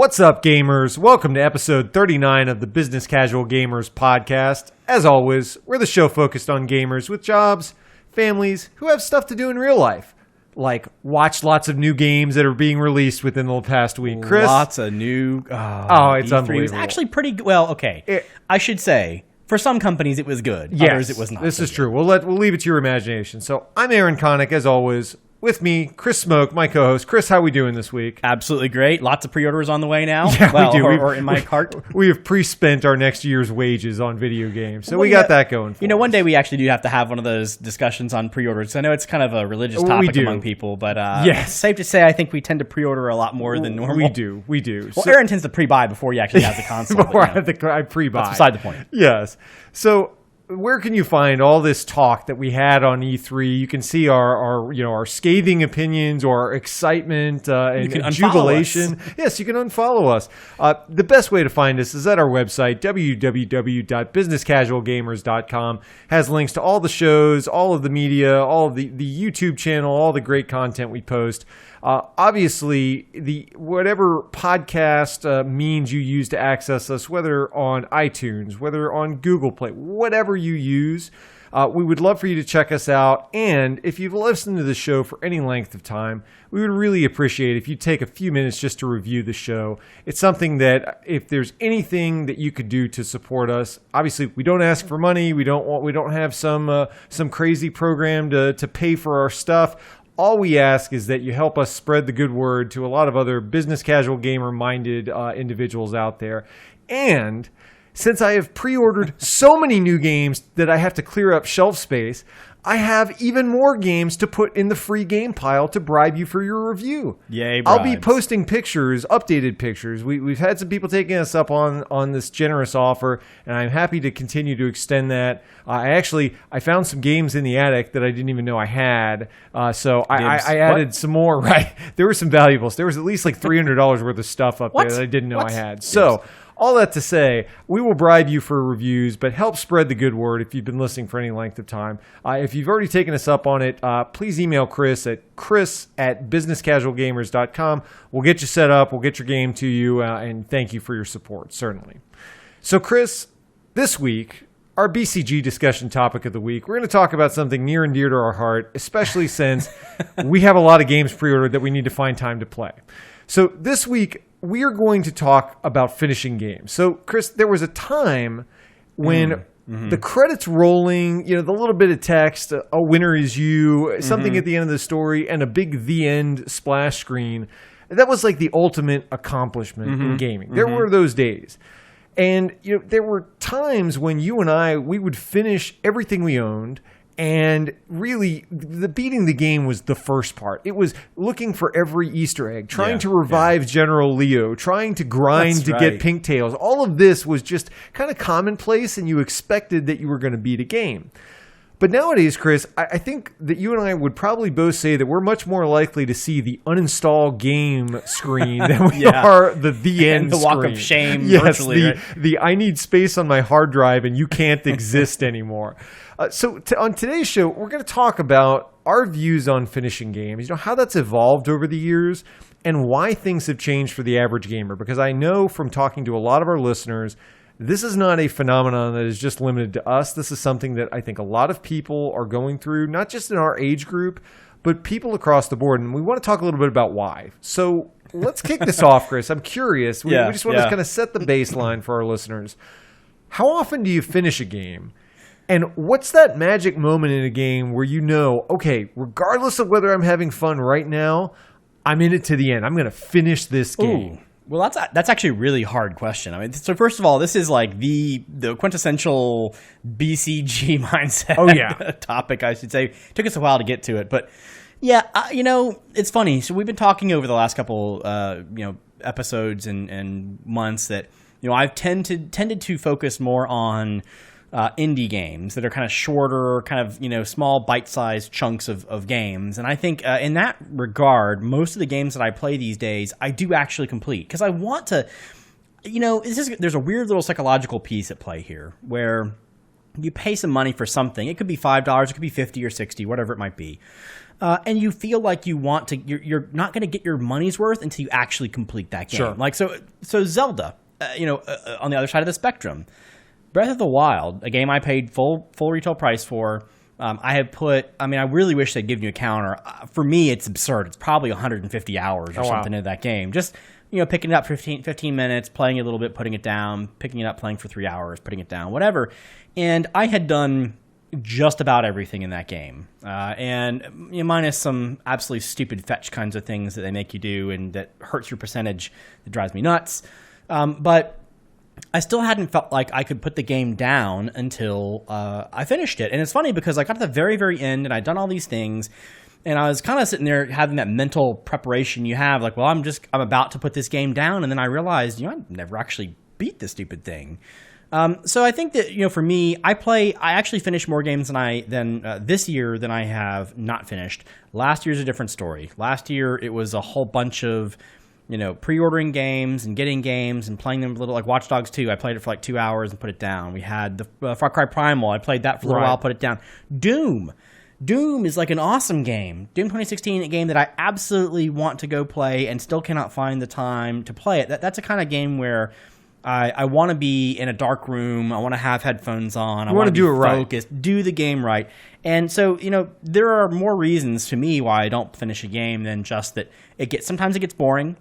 What's up, gamers? Welcome to episode 39 of the Business Casual Gamers podcast. As always, we're the show focused on gamers with jobs, families, who have stuff to do in real life. Like, watch lots of new games that are being released within the past week. Chris? Lots of new... it's E3 unbelievable. was actually pretty good. Well, okay. I should say, for some companies it was good. Yes, Others it was not. This is true. We'll leave it to your imagination. So, I'm Aaron Connick, as always. With me, Chris Smoke, my co-host. Chris, how are we doing this week? Absolutely great. Lots of pre-orders on the way now. Yeah, we do. Or in my cart. We have pre-spent our next year's wages on video games, so we got that going for us. One day we actually do have to have one of those discussions on pre-orders. I know it's kind of a religious topic among people, but yes. Safe to say I think we tend to pre-order a lot more than normal. We do. Well, Aaron tends to pre-buy before he actually has the console. Before I pre-buy. That's beside the point. Yes. So, where can you find all this talk that we had on E3? You can see our scathing opinions or our excitement and jubilation. Yes, you can unfollow us. The best way to find us is at our website, www.businesscasualgamers.com. Has links to all the shows, all of the media, all of the YouTube channel, all the great content we post. Obviously, whatever podcast means you use to access us, whether on iTunes, whether on Google Play, whatever you use, we would love for you to check us out. And if you've listened to the show for any length of time, we would really appreciate if you take a few minutes just to review the show. It's something that if there's anything that you could do to support us, obviously we don't ask for money. We don't have some crazy program to pay for our stuff. All we ask is that you help us spread the good word to a lot of other business casual gamer-minded individuals out there. And since I have pre-ordered so many new games that I have to clear up shelf space, I have even more games to put in the free game pile to bribe you for your review. Yay, bribes. I'll be posting pictures, updated pictures. We've had some people taking us up on this generous offer, and I'm happy to continue to extend that. I found some games in the attic that I didn't even know I had, so I added some more. Right, there were some valuables. There was at least like $300 worth of stuff up there that I didn't know I had. So. All that to say, we will bribe you for reviews, but help spread the good word if you've been listening for any length of time. If you've already taken us up on it, please email Chris at chris@businesscasualgamers.com. We'll get you set up. We'll get your game to you, and thank you for your support, certainly. So, Chris, this week, our BCG discussion topic of the week, we're going to talk about something near and dear to our heart, especially since we have a lot of games pre-ordered that we need to find time to play. So this week, we are going to talk about finishing games. So, Chris, there was a time when the credits rolling, the little bit of text, a winner is you, something at the end of the story, and a big the end splash screen. That was like the ultimate accomplishment in gaming. There were those days. And there were times when you and I, we would finish everything we owned. And really, beating the game was the first part. It was looking for every Easter egg, trying to revive General Leo, trying to grind get pink tails. All of this was just kind of commonplace, and you expected that you were going to beat a game. But nowadays, Chris, I think that you and I would probably both say that we're much more likely to see the uninstall game screen than we are the end the screen. walk of shame virtually. The I need space on my hard drive and you can't exist anymore. So on today's show, we're going to talk about our views on finishing games, how that's evolved over the years and why things have changed for the average gamer. Because I know from talking to a lot of our listeners, this is not a phenomenon that is just limited to us. This is something that I think a lot of people are going through, not just in our age group, but people across the board. And we want to talk a little bit about why. So let's kick this off, Chris. I'm curious. We just want to kind of set the baseline for our listeners. How often do you finish a game? And what's that magic moment in a game where okay, regardless of whether I'm having fun right now, I'm in it to the end. I'm going to finish this game. Ooh. Well, that's actually a really hard question. I mean, so first of all, this is like the quintessential BCG mindset topic, I should say. It took us a while to get to it, but yeah, it's funny. So we've been talking over the last couple, episodes and months that I've tended to focus more on indie games that are kind of shorter, kind of, small bite-sized chunks of games. And I think in that regard, most of the games that I play these days, I do actually complete. Because I want to, there's a weird little psychological piece at play here where you pay some money for something. It could be $5, it could be 50 or 60, whatever it might be. And you feel like you want to, you're not going to get your money's worth until you actually complete that game. Sure. Like, so Zelda, on the other side of the spectrum, Breath of the Wild, a game I paid full retail price for. I really wish they'd give you a counter. For me, it's absurd. It's probably 150 hours or something in that game. Just, picking it up 15 minutes, playing it a little bit, putting it down, picking it up, playing for 3 hours, putting it down, whatever. And I had done just about everything in that game. And minus some absolutely stupid fetch kinds of things that they make you do and that hurts your percentage. That drives me nuts. But I still hadn't felt like I could put the game down until I finished it. And it's funny because I got to the very, very end and I'd done all these things. And I was kind of sitting there having that mental preparation you have, like, well, I'm about to put this game down. And then I realized, I never actually beat this stupid thing. So I think that, for me, I actually finished more games than this year than I have not finished. Last year's a different story. Last year, it was a whole bunch of, pre-ordering games and getting games and playing them a little, like Watch Dogs 2. I played it for like 2 hours and put it down. We had the Far Cry Primal. I played that for a little while, put it down. Doom is like an awesome game. Doom 2016, a game that I absolutely want to go play and still cannot find the time to play it. That's a kind of game where I want to be in a dark room. I want to have headphones on. I want to do it focused, right. Do the game right. And so, there are more reasons to me why I don't finish a game than just that sometimes it gets boring.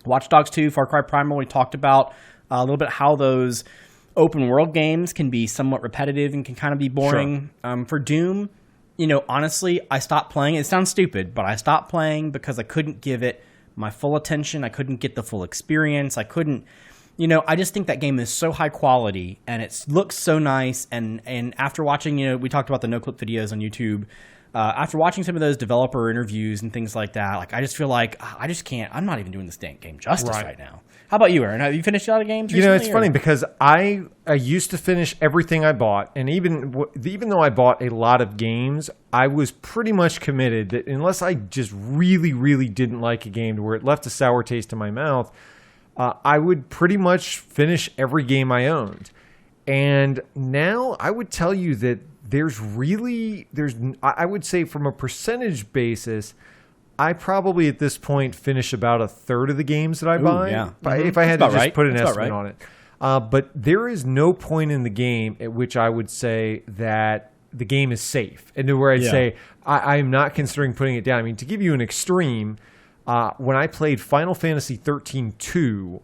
Watch Dogs 2, Far Cry Primal, we talked about a little bit how those open world games can be somewhat repetitive and can kind of be boring. Sure. For Doom, honestly, I stopped playing. It sounds stupid, but I stopped playing because I couldn't give it my full attention. I couldn't get the full experience. I couldn't, I just think that game is so high quality and it looks so nice. And after watching, we talked about the no-clip videos on YouTube. After watching some of those developer interviews and things like that, like I just feel like I just can't. I'm not even doing this game justice right now. How about you, Aaron? Have you finished a lot of games recently? It's funny because I used to finish everything I bought, and even though I bought a lot of games, I was pretty much committed that unless I just really, really didn't like a game to where it left a sour taste in my mouth, I would pretty much finish every game I owned. And now I would tell you that I would say from a percentage basis, I probably at this point finish about a third of the games that I buy. Yeah. If I had to just put an That's estimate on it. But there is no point in the game at which I would say that the game is safe. And where I'd say I'm not considering putting it down. I mean, to give you an extreme, when I played Final Fantasy 13-2,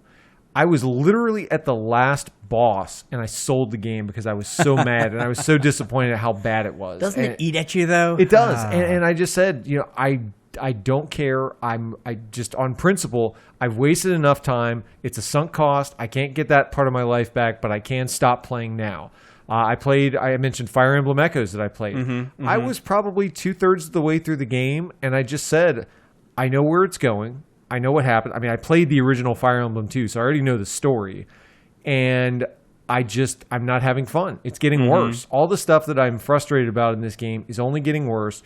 I was literally at the last boss, and I sold the game because I was so mad, and I was so disappointed at how bad it was. Doesn't it eat at you, though? It does. And I just said, I don't care. I just, on principle, I've wasted enough time. It's a sunk cost. I can't get that part of my life back, but I can stop playing now. I mentioned Fire Emblem Echoes that I played. I was probably 2/3 of the way through the game, and I just said, I know where it's going. I know what happened. I mean, I played the original Fire Emblem too, so I already know the story. And I'm not having fun. It's getting worse. All the stuff that I'm frustrated about in this game is only getting worse.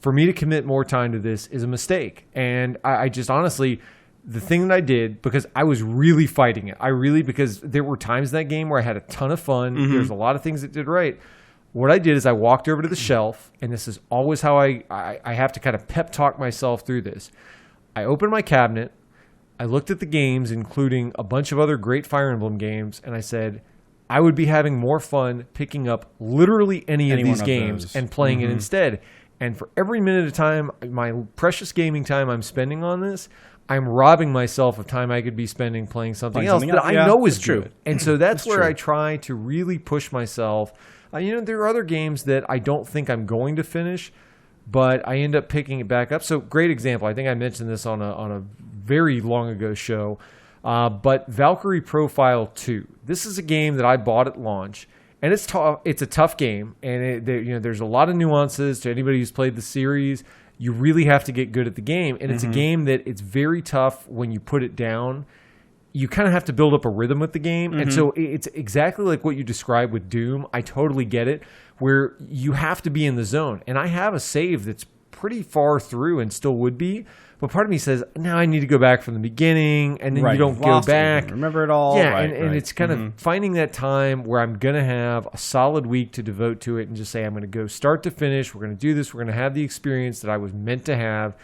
For me to commit more time to this is a mistake. And I just honestly, the thing that I did, because I was really fighting it, because there were times in that game where I had a ton of fun. There's a lot of things that did right. What I did is I walked over to the shelf, and this is always how I have to kind of pep talk myself through this. I opened my cabinet, I looked at the games, including a bunch of other great Fire Emblem games, and I said, I would be having more fun picking up literally any of these games and playing it instead. And for every minute of time, my precious gaming time I'm spending on this, I'm robbing myself of time I could be spending playing something else that I know is true. And so that's where I try to really push myself. There are other games that I don't think I'm going to finish, but I end up picking it back up. So great example. I think I mentioned this on a very long ago show, but Valkyrie Profile 2. This is a game that I bought at launch, and it's tough. It's a tough game, and there's a lot of nuances to anybody who's played the series. You really have to get good at the game, and it's a game that it's very tough when you put it down. You kind of have to build up a rhythm with the game, and so it's exactly like what you described with Doom. I totally get it, where you have to be in the zone. And I have a save that's pretty far through and still would be, But part of me says, now I need to go back from the beginning, and then you don't go back. Remember it all. Yeah, and it's kind of finding that time where I'm going to have a solid week to devote to it and just say, I'm going to go start to finish. We're going to do this. We're going to have the experience that I was meant to have.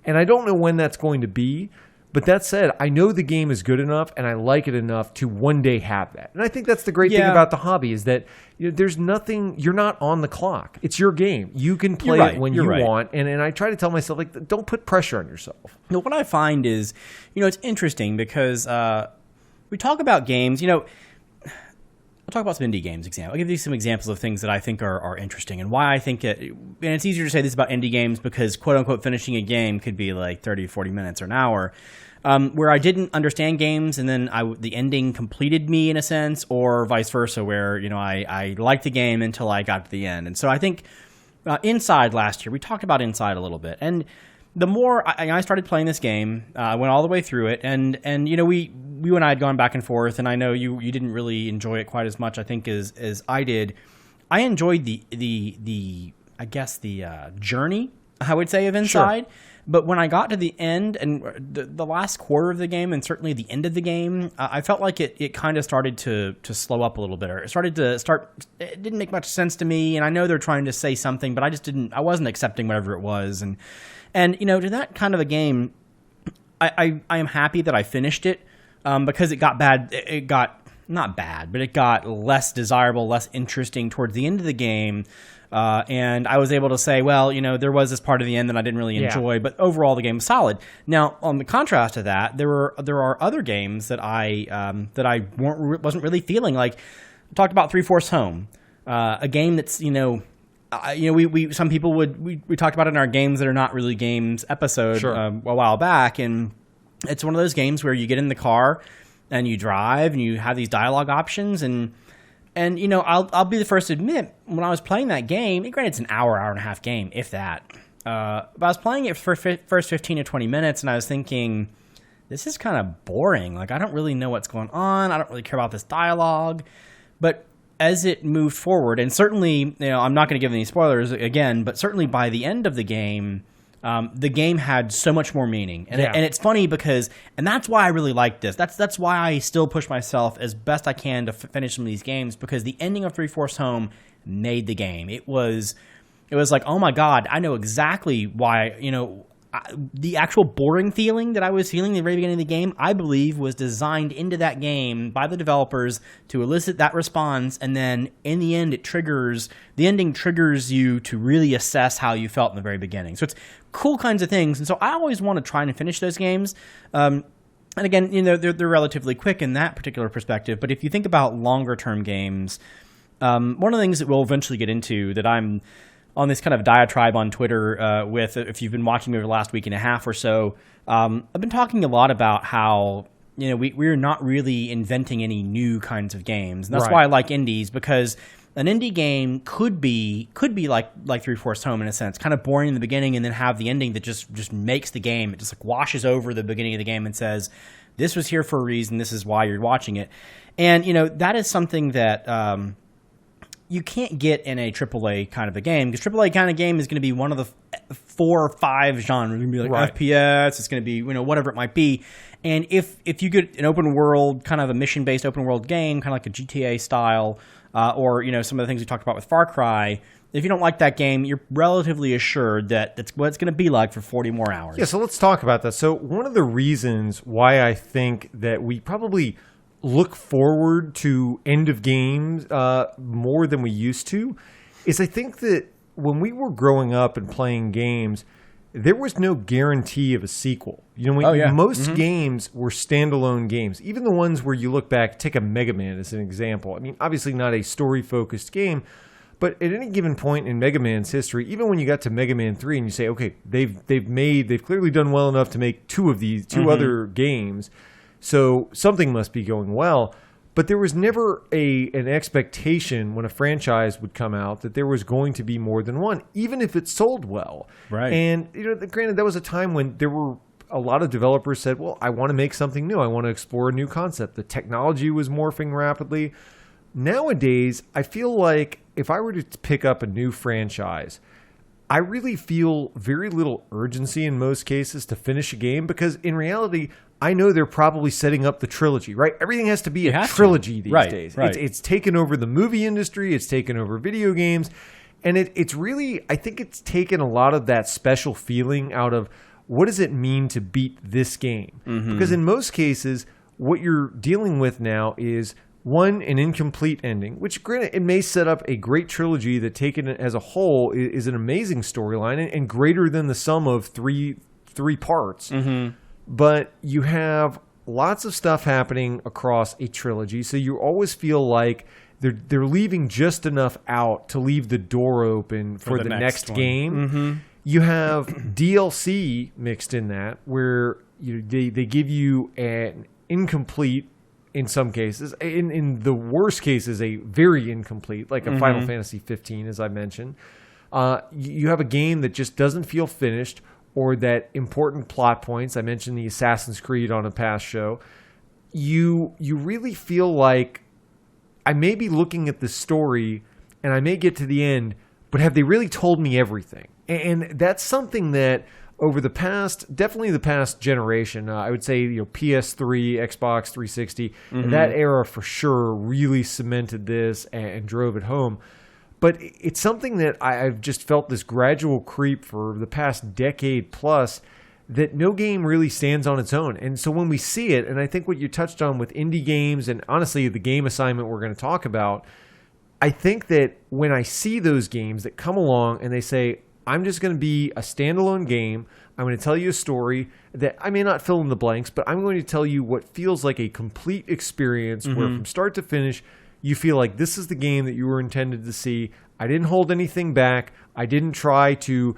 And I don't know when that's going to be. But that said, I know the game is good enough and I like it enough to one day have that. And I think that's the great thing about the hobby is that there's nothing, you're not on the clock. It's your game. You can play it when you want. And I try to tell myself, like, don't put pressure on yourself. What I find is, it's interesting because we talk about games, I'll talk about some indie games example. I'll give you some examples of things that I think are interesting and why I think it, and it's easier to say this about indie games because quote unquote finishing a game could be like 30, 40 minutes or an hour. Where I didn't understand games and then the ending completed me in a sense, or vice versa, where, I liked the game until I got to the end. And so I think Inside last year, we talked about Inside a little bit. And the more I started playing this game, I went all the way through it. And we and I had gone back and forth, and I know you didn't really enjoy it quite as much, I think, as I did. I enjoyed the journey, I would say, of Inside. Sure. But when I got to the end and the last quarter of the game and certainly the end of the game, I felt like it kind of started to slow up a little bit. Or it didn't make much sense to me. And I know they're trying to say something, but I wasn't accepting whatever it was. And to that kind of a game, I am happy that I finished it because it got bad. It got not bad, but it got less desirable, less interesting towards the end of the game. And I was able to say, well, there was this part of the end that I didn't really enjoy, but overall the game was solid. Now, on the contrast to that, there are other games that I wasn't really feeling. Like I talked about 3/4 Home, a game that's we some people we talked about it in our games that are not really games episode a while back, and it's one of those games where you get in the car and you drive and you have these dialogue options and I'll be the first to admit, when I was playing that game, granted it's an hour and a half game, if that. But I was playing it for first 15 to 20 minutes, and I was thinking, this is kind of boring. Like, I don't really know what's going on. I don't really care about this dialogue. But as it moved forward, and certainly, I'm not going to give any spoilers again, but certainly by the end of the game had so much more meaning. And it's funny because, and that's why I really like this. That's why I still push myself as best I can to finish some of these games, because the ending of 3/4 Home made the game. It was like, oh my God, I know exactly why, the actual boring feeling that I was feeling at the very beginning of the game, I believe was designed into that game by the developers to elicit that response. And then in the end, the ending triggers you to really assess how you felt in the very beginning. So it's cool kinds of things. And so I always want to try and finish those games. And again, they're relatively quick in that particular perspective. But if you think about longer term games, one of the things that we'll eventually get into that I'm on this kind of diatribe on Twitter with, if you've been watching me over the last week and a half or so, I've been talking a lot about how, we're not really inventing any new kinds of games. And that's why I like indies, because an indie game could be like 3/4 Home in a sense, kind of boring in the beginning and then have the ending that just makes the game. It just like washes over the beginning of the game and says, this was here for a reason. This is why you're watching it. And, that is something that you can't get in a AAA kind of a game, because AAA kind of game is going to be one of the 4 or 5 genres. It's going to be like FPS. It's going to be, whatever it might be. And if you get an open world, kind of a mission-based open world game, kind of like a GTA style, or, some of the things we talked about with Far Cry, if you don't like that game, you're relatively assured that that's what it's going to be like for 40 more hours. Yeah, so let's talk about that. So one of the reasons why I think that we probably look forward to end of games more than we used to is I think that when we were growing up and playing games, there was no guarantee of a sequel. Most games were standalone games. Even the ones where you look back, take a Mega Man as an example. I mean, obviously not a story-focused game, but at any given point in Mega Man's history, even when you got to Mega Man 3 and you say, okay, they've clearly done well enough to make 2 of these, 2 other games, so something must be going well. But there was never an expectation when a franchise would come out that there was going to be more than one, even if it sold well. Right. And granted, that was a time when there were a lot of developers said, well, I want to make something new. I want to explore a new concept. The technology was morphing rapidly. Nowadays, I feel like if I were to pick up a new franchise, I really feel very little urgency in most cases to finish a game because in reality, I know they're probably setting up the trilogy, right? Everything has to be a trilogy these days. Right. It's taken over the movie industry. It's taken over video games. And it's really, I think it's taken a lot of that special feeling out of what does it mean to beat this game? Mm-hmm. Because in most cases, what you're dealing with now is one, an incomplete ending, which granted, it may set up a great trilogy that taken as a whole is an amazing storyline and greater than the sum of three parts. Mm-hmm. But you have lots of stuff happening across a trilogy, so you always feel like they're leaving just enough out to leave the door open for the next game. Mm-hmm. You have DLC mixed in that, where they give you an incomplete, in some cases, in the worst cases, a very incomplete, like a Final Fantasy 15, as I mentioned. You have a game that just doesn't feel finished, or that important plot points. I mentioned the Assassin's Creed on a past show. You really feel like I may be looking at the story and I may get to the end, but have they really told me everything? And that's something that over definitely the past generation, I would say, PS3, Xbox 360, that era for sure really cemented this and drove it home. But it's something that I've just felt this gradual creep for the past decade plus, that no game really stands on its own. And so when we see it, and I think what you touched on with indie games, and honestly the game assignment we're going to talk about, I think that when I see those games that come along and they say, I'm just going to be a standalone game. I'm going to tell you a story that I may not fill in the blanks, but I'm going to tell you what feels like a complete experience where from start to finish, you feel like this is the game that you were intended to see. I didn't hold anything back. I didn't try to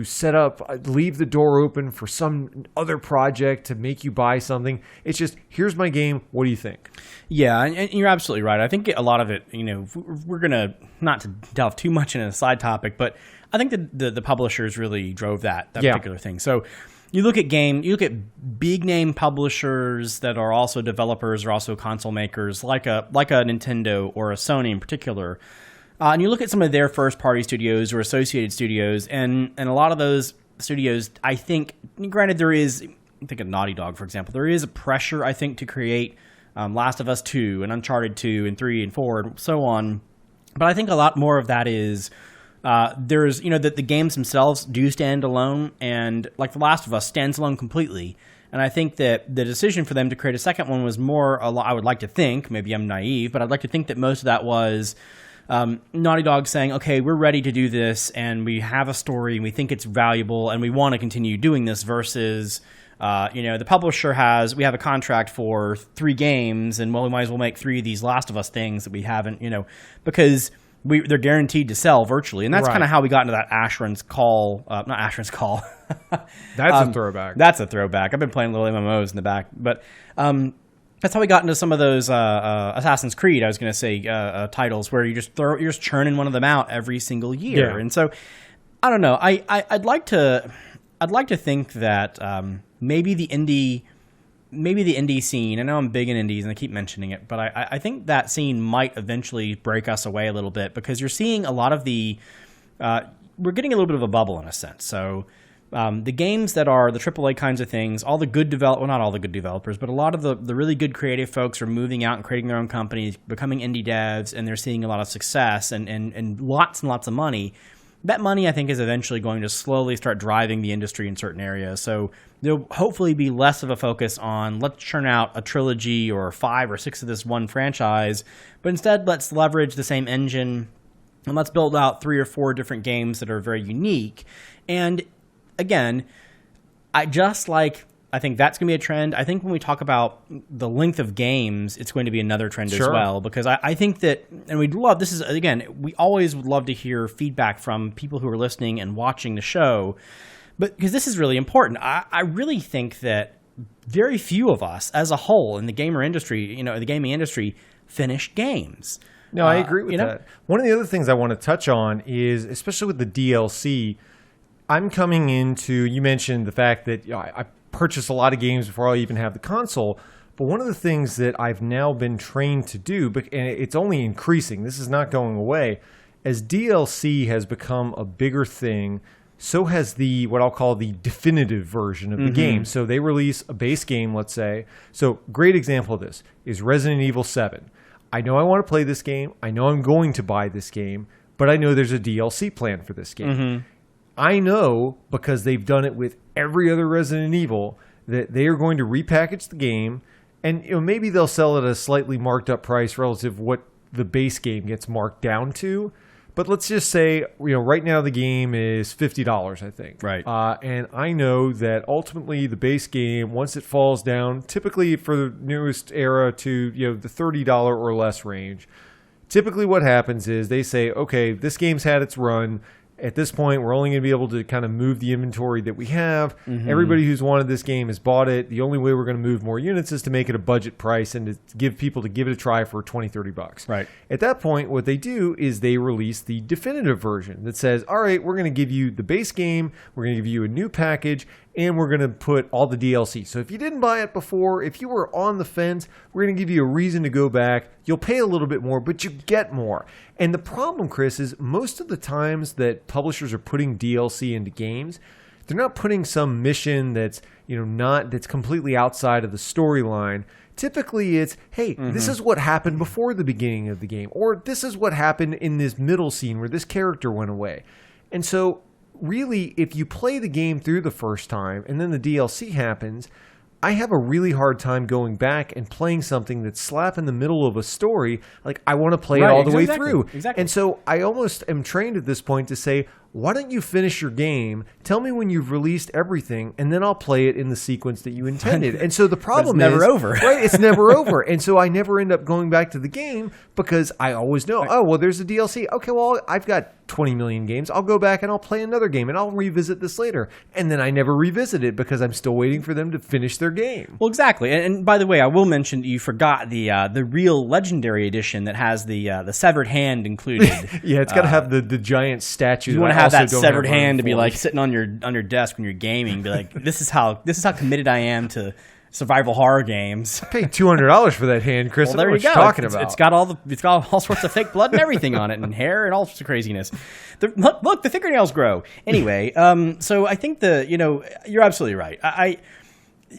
set up, leave the door open for some other project to make you buy something. It's just, here's my game. What do you think? Yeah, and you're absolutely right. I think a lot of it, we're going to, not to delve too much into a side topic, but I think the publishers really drove that particular thing. So you look at big name publishers that are also developers or also console makers, like a Nintendo or a Sony in particular. And you look at some of their first-party studios or associated studios, and a lot of those studios, I think, granted think of Naughty Dog, for example, there is a pressure, I think, to create Last of Us 2 and Uncharted 2 and 3 and 4 and so on. But I think a lot more of that is there's, that the games themselves do stand alone, and like The Last of Us stands alone completely. And I think that the decision for them to create a second one was more, I would like to think, maybe I'm naive, but I'd like to think that most of that was Naughty Dog saying, okay, we're ready to do this, and we have a story, and we think it's valuable, and we want to continue doing this, versus, the publisher we have a contract for 3 games, and we might as well make 3 of these Last of Us things that we haven't, because they're guaranteed to sell virtually. And that's kind of how we got into that Asheron's Call, not Asheron's Call. That's a throwback. That's a throwback. I've been playing little MMOs in the back, but that's how we got into some of those Assassin's Creed, I was going to say, titles where you're just churning one of them out every single year. Yeah. And so, I don't know. I'd like to think that maybe the indie scene. I know I'm big in indies and I keep mentioning it, but I think that scene might eventually break us away a little bit, because you're seeing a lot of we're getting a little bit of a bubble in a sense. So. The games that are the AAA kinds of things, all the good not all the good developers, but a lot of the really good creative folks are moving out and creating their own companies, becoming indie devs, and they're seeing a lot of success and lots and lots of money. That money, I think, is eventually going to slowly start driving the industry in certain areas. So there'll hopefully be less of a focus on let's churn out a trilogy or 5 or 6 of this one franchise, but instead let's leverage the same engine and let's build out 3 or 4 different games that are very unique. And again, I think that's going to be a trend. I think when we talk about the length of games, it's going to be another trend as well, because I think that, and we always would love to hear feedback from people who are listening and watching the show, but because this is really important. I really think that very few of us as a whole in the gaming industry, finish games. No, I agree with that. One of the other things I want to touch on is, especially with the DLC, I'm coming into, you mentioned the fact that I purchase a lot of games before I even have the console, but one of the things that I've now been trained to do, and it's only increasing, this is not going away, as DLC has become a bigger thing, so has what I'll call the definitive version of the game. So they release a base game, let's say. So great example of this is Resident Evil 7. I know I want to play this game. I know I'm going to buy this game, but I know there's a DLC plan for this game. I know, because they've done it with every other Resident Evil, that they are going to repackage the game, and maybe they'll sell it at a slightly marked up price relative to what the base game gets marked down to. But let's just say, right now the game is $50, I think. Right. And I know that ultimately the base game, once it falls down, typically for the newest era to the $30 or less range, typically what happens is they say, okay, this game's had its run. At this point, we're only going to be able to kind of move the inventory that we have. Everybody who's wanted this game has bought it. The only way we're going to move more units is to make it a budget price and to give people to give it a try for $20, $30. Right. At that point, what they do is they release the definitive version that says, all right, we're going to give you the base game, we're going to give you a new package, and we're going to put all the DLC. So if you didn't buy it before, if you were on the fence, we're going to give you a reason to go back. You'll pay a little bit more, but you get more. And the problem, Chris, is most of the times that publishers are putting DLC into games, they're not putting some mission that's that's completely outside of the storyline. Typically it's, hey, this is what happened before the beginning of the game, or this is what happened in this middle scene where this character went away. And so really, if you play the game through the first time and then the DLC happens, I have a really hard time going back and playing something that's slap in the middle of a story. Like, I want to play it all the way through. Exactly. And so I almost am trained at this point to say, why don't you finish your game? Tell me when you've released everything, and then I'll play it in the sequence that you intended. And so the problem is... it's never over. Right? It's never over. And so I never end up going back to the game because I always know, oh, well, there's a DLC. Okay, well, I've got 20 million games. I'll go back and I'll play another game, and I'll revisit this later. And then I never revisit it because I'm still waiting for them to finish their game. Well, exactly. And by the way, I will mention that you forgot the real Legendary Edition that has the severed hand included. Yeah, it's got to have the giant statue. You want to have that severed hand to be like sitting on your desk when you're gaming. Be like, this is how committed I am to survival horror games. I paid $200 for that hand, Chris. Well, there you go. Talking about. It's got all sorts of fake blood and everything on it, and hair and all sorts of craziness. Look, the fingernails grow. Anyway, so I think you're absolutely right.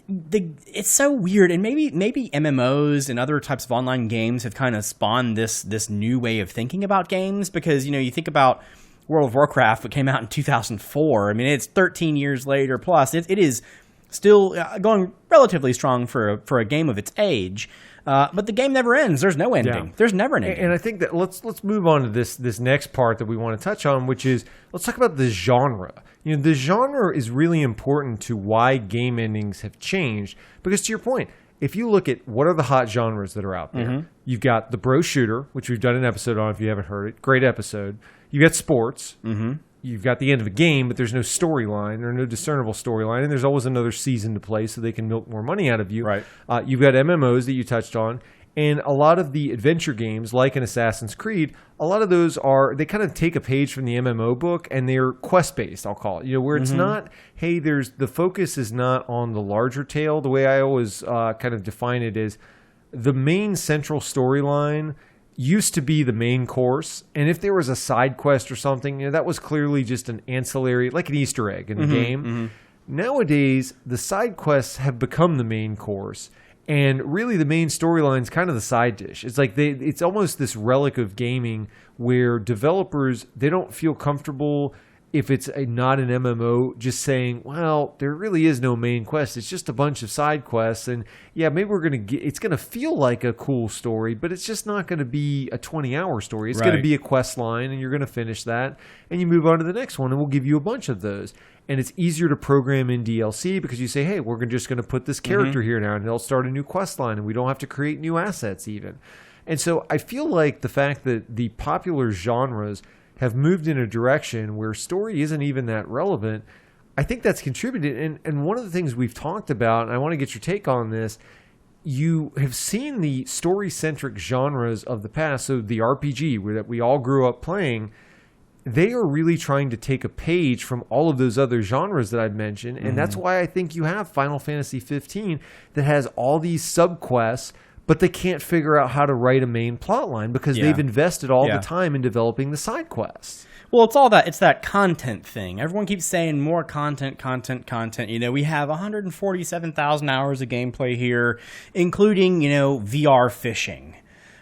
It's so weird, and maybe MMOs and other types of online games have kind of spawned this new way of thinking about games, because you think about World of Warcraft, that came out in 2004. I mean, it's 13 years later plus. It is still going relatively strong for a game of its age. But the game never ends. There's no ending. Yeah. There's never an ending. And I think that let's move on to this next part that we want to touch on, which is, let's talk about the genre. The genre is really important to why game endings have changed. Because to your point, if you look at what are the hot genres that are out there, you've got the bro shooter, which we've done an episode on if you haven't heard it. Great episode. You got sports. You've got the end of a game, but there's no storyline or no discernible storyline, and there's always another season to play so they can milk more money out of you. Right. You've got MMOs that you touched on, and a lot of the adventure games, like an Assassin's Creed, a lot of those they kind of take a page from the MMO book, and they're quest-based, I'll call it. Where it's not, hey, the focus is not on the larger tale. The way I always kind of define it is the main central storyline used to be the main course, and if there was a side quest or something, that was clearly just an ancillary, like an Easter egg in the game. Nowadays, the side quests have become the main course, and really the main storyline is kind of the side dish. It's like it's almost this relic of gaming where developers, they don't feel comfortable if it's not an MMO, just saying, well, there really is no main quest. It's just a bunch of side quests. And yeah, maybe it's going to feel like a cool story, but it's just not going to be a 20-hour story. It's going to be a quest line, and you're going to finish that. And you move on to the next one, and we'll give you a bunch of those. And it's easier to program in DLC because you say, hey, we're just going to put this character here now, and they'll start a new quest line, and we don't have to create new assets even. And so I feel like the fact that the popular genres have moved in a direction where story isn't even that relevant, I think that's contributed. And one of the things we've talked about, and I want to get your take on this, you have seen the story-centric genres of the past, so the RPG that we all grew up playing, they are really trying to take a page from all of those other genres that I've mentioned, and that's why I think you have Final Fantasy 15 that has all these sub-quests, but they can't figure out how to write a main plot line because they've invested all the time in developing the side quests. Well, it's all that. It's that content thing. Everyone keeps saying more content. We have 147,000 hours of gameplay here, including, VR fishing,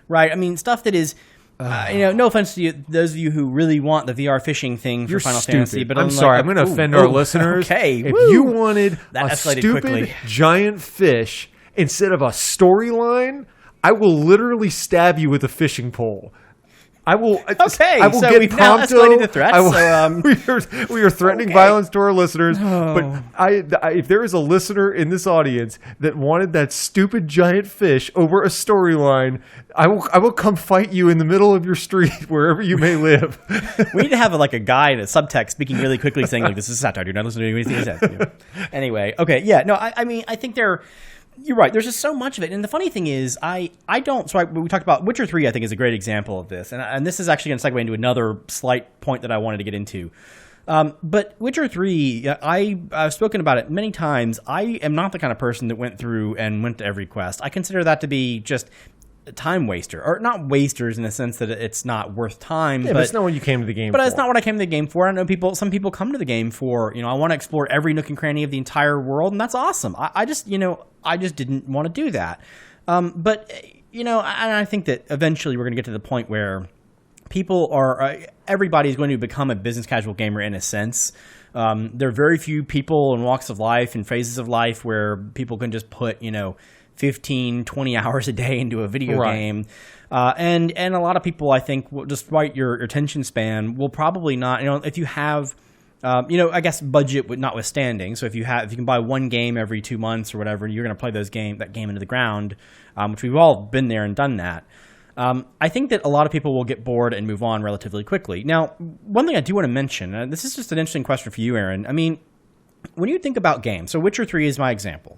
right? I mean, stuff that is, no offense to you, those of you who really want the VR fishing thing for Final Fantasy. But I'm sorry, I'm going to offend our listeners. Okay, if you wanted a stupid giant fish instead of a storyline, I will literally stab you with a fishing pole. I will. Okay, I will so get we've now escalated the threats. We are threatening violence to our listeners. But if there is a listener in this audience that wanted that stupid giant fish over a storyline, I will come fight you in the middle of your street wherever you may live. We need to have a guy in a subtext speaking really quickly, saying this is satire. Do not listen to anything he says. Anyway, okay, yeah, no, I mean, I think you're right. There's just so much of it. And the funny thing is, we talked about Witcher 3, I think, is a great example of this. And this is actually going to segue into another slight point that I wanted to get into. But Witcher 3, I've spoken about it many times. I am not the kind of person that went through and went to every quest. I consider that to be just a time waster. Or not wasters in the sense that it's not worth time. Yeah, but it's not what you came to the game for. But it's not what I came to the game for. I know some people come to the game for, I want to explore every nook and cranny of the entire world, and that's awesome. I just didn't want to do that. But and I think that eventually we're going to get to the point where everybody's going to become a business casual gamer in a sense. There are very few people in walks of life and phases of life where people can just put, 15, 20 hours a day into a video game. And a lot of people, I think, despite your attention span, will probably not, if you have, I guess budget notwithstanding. So if you can buy one game every 2 months or whatever, you're going to play that game into the ground, which we've all been there and done that. I think that a lot of people will get bored and move on relatively quickly. Now, one thing I do want to mention, this is just an interesting question for you, Aaron. I mean, when you think about games, so Witcher 3 is my example.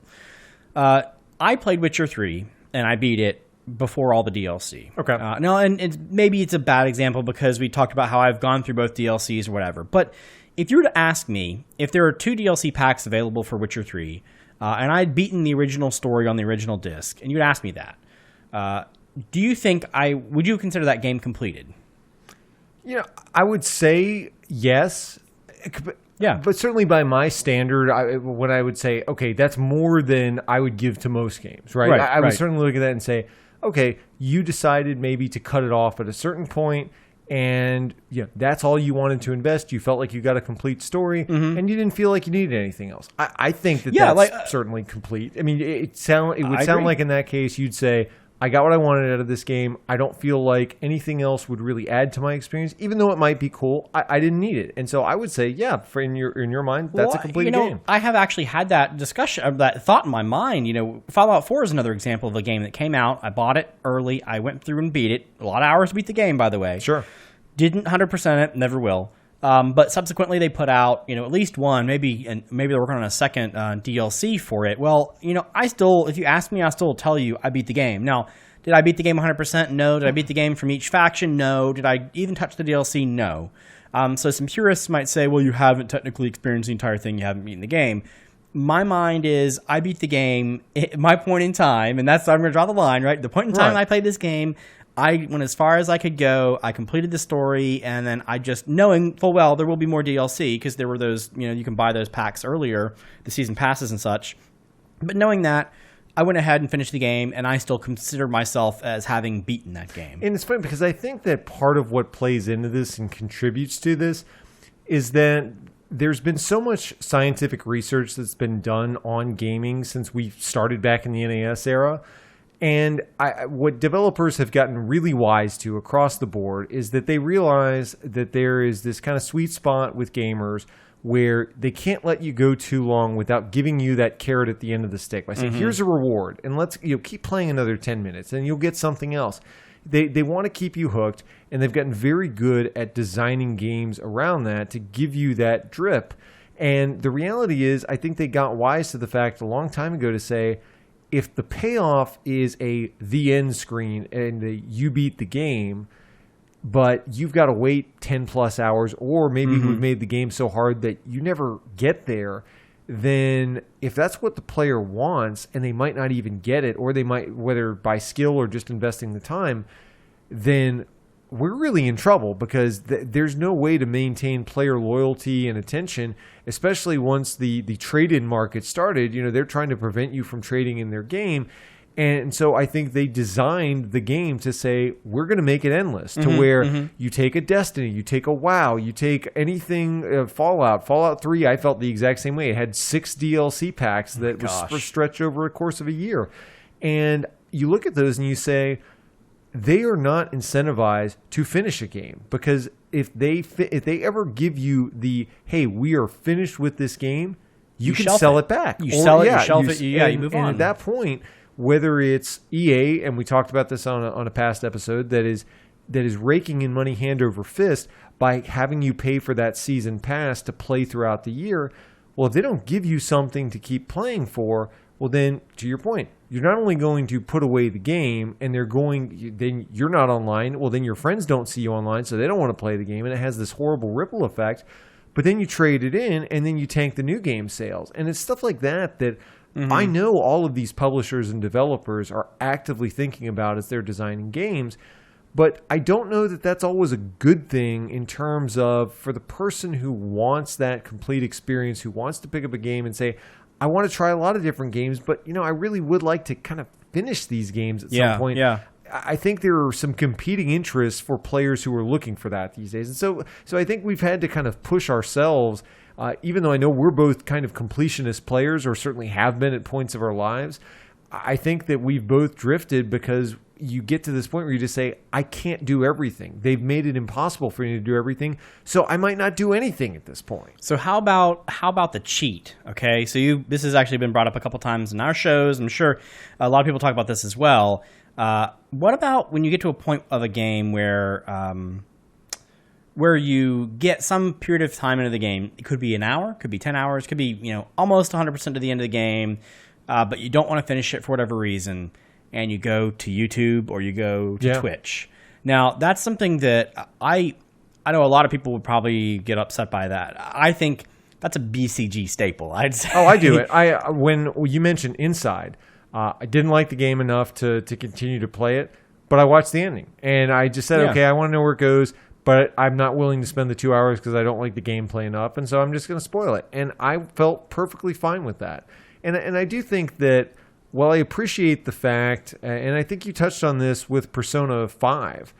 I played Witcher 3, and I beat it before all the DLC. Okay. Maybe it's a bad example because we talked about how I've gone through both DLCs or whatever. But if you were to ask me if there are 2 DLC packs available for Witcher 3, and I'd beaten the original story on the original disc, and you'd ask me that, do you think would you consider that game completed? I would say yes. Yeah. But certainly by my standard, what I would say, okay, that's more than I would give to most games, right? I would certainly look at that and say, okay, you decided maybe to cut it off at a certain point, and that's all you wanted to invest. You felt like you got a complete story, and you didn't feel like you needed anything else. I think that's certainly complete. I mean, it would sound like in that case you'd say, I got what I wanted out of this game. I don't feel like anything else would really add to my experience, even though it might be cool. I didn't need it, and so I would say, yeah, in your mind, that's a complete game. I have actually had that discussion, that thought in my mind. Fallout 4 is another example of a game that came out. I bought it early. I went through and beat it. A lot of hours to beat the game, by the way. Sure. Didn't 100% it. Never will. But subsequently they put out, at least one, maybe they're working on a second DLC for it. Well, if you ask me, I still tell you I beat the game. Now, did I beat the game 100%? No. Did I beat the game from each faction? No. Did I even touch the DLC? No. So some purists might say, well, you haven't technically experienced the entire thing. You haven't beaten the game. My mind is, I beat the game at my point in time, and I'm going to draw the line, right? The point in time I played this game, I went as far as I could go. I completed the story, and then I just, knowing full well there will be more DLC, because there were those, you can buy those packs earlier, the season passes and such. But knowing that, I went ahead and finished the game, and I still consider myself as having beaten that game. And it's funny, because I think that part of what plays into this and contributes to this is that there's been so much scientific research that's been done on gaming since we started back in the NAS era. And what developers have gotten really wise to across the board is that they realize that there is this kind of sweet spot with gamers where they can't let you go too long without giving you that carrot at the end of the stick by saying, here's a reward, and let's keep playing another 10 minutes, and you'll get something else. They want to keep you hooked, and they've gotten very good at designing games around that to give you that drip. And the reality is, I think they got wise to the fact a long time ago to say, if the payoff is the end screen and you beat the game, but you've got to wait 10 plus hours, or maybe we've made the game so hard that you never get there, then if that's what the player wants and they might not even get it, or they might, whether by skill or just investing the time, then we're really in trouble, because there's no way to maintain player loyalty and attention, especially once the trade-in market started. They're trying to prevent you from trading in their game. And so I think they designed the game to say, we're going to make it endless, to where you take a Destiny, you take a WoW, you take anything, Fallout 3, I felt the exact same way. It had 6 DLC packs that was stretched over a course of a year. And you look at those and you say, they are not incentivized to finish a game, because if they ever give you the, hey, we are finished with this game, you can sell it back. You sell it, you shelf it, you move on. And at that point, whether it's EA, and we talked about this on a past episode, that is raking in money hand over fist by having you pay for that season pass to play throughout the year. Well, if they don't give you something to keep playing for, well, then, to your point, you're not only going to put away the game, and then you're not online. Well, then your friends don't see you online, so they don't want to play the game, and it has this horrible ripple effect. But then you trade it in, and then you tank the new game sales. And it's stuff like that I know all of these publishers and developers are actively thinking about as they're designing games. But I don't know that that's always a good thing in terms of, for the person who wants that complete experience, who wants to pick up a game and say, I want to try a lot of different games, but I really would like to kind of finish these games at some point. Yeah. I think there are some competing interests for players who are looking for that these days. And so I think we've had to kind of push ourselves, even though I know we're both kind of completionist players, or certainly have been at points of our lives. I think that we've both drifted, because you get to this point where you just say, I can't do everything. They've made it impossible for me to do everything, so I might not do anything at this point. So how about the cheat? Okay, so this has actually been brought up a couple times in our shows. I'm sure a lot of people talk about this as well. What about when you get to a point of a game where you get some period of time into the game? It could be an hour, could be 10 hours, could be almost 100% to the end of the game, but you don't want to finish it for whatever reason, and you go to YouTube or you go to Twitch. Now, that's something that I know a lot of people would probably get upset by that. I think that's a BCG staple, I'd say. Oh, I do it. When you mentioned Inside, I didn't like the game enough to continue to play it, but I watched the ending. And I just said, okay, I want to know where it goes, but I'm not willing to spend the 2 hours because I don't like the gameplay enough, and so I'm just going to spoil it. And I felt perfectly fine with that. And I do think that, while I appreciate the fact, and I think you touched on this with Persona 5,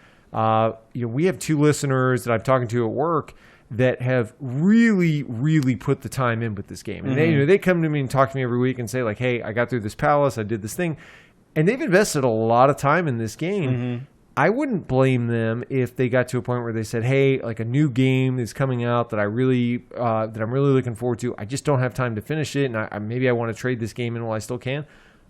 we have 2 listeners that I'm talking to at work that have really, really put the time in with this game. And they come to me and talk to me every week and say, like, hey, I got through this palace, I did this thing. And they've invested a lot of time in this game. I wouldn't blame them if they got to a point where they said, hey, like, a new game is coming out that I'm really looking forward to. I just don't have time to finish it, and maybe I want to trade this game in while I still can.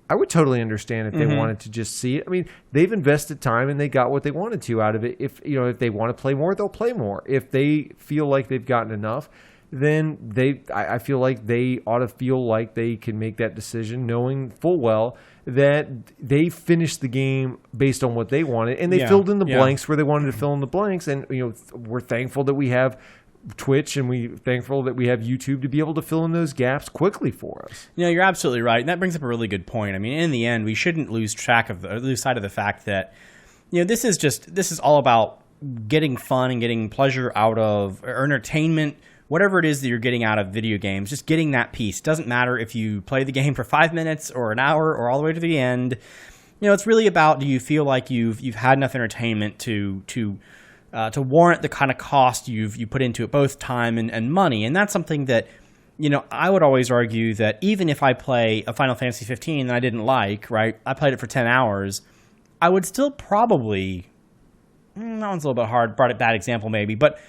I would totally understand if they wanted to just see it. I mean, they've invested time and they got what they wanted to out of it. If they want to play more, they'll play more. If they feel like they've gotten enough, then I feel like they ought to feel like they can make that decision, knowing full well that they finished the game based on what they wanted, and they filled in the blanks where they wanted to fill in the blanks. And we're thankful that we have Twitch, and we're thankful that we have YouTube to be able to fill in those gaps quickly for us. You're absolutely right, and that brings up a really good point. I mean, in the end, we shouldn't lose sight of the fact that this is all about getting fun and getting pleasure out of, or entertainment, whatever it is that you're getting out of video games. Just getting that piece. Doesn't matter if you play the game for 5 minutes or an hour or all the way to the end. It's really about, do you feel like you've had enough entertainment to warrant the kind of cost you put into it, both time and money. And that's something that, I would always argue that even if I play a Final Fantasy 15 that I didn't like, right, I played it for 10 hours, I would still probably, that one's a little bit hard, bad example maybe, but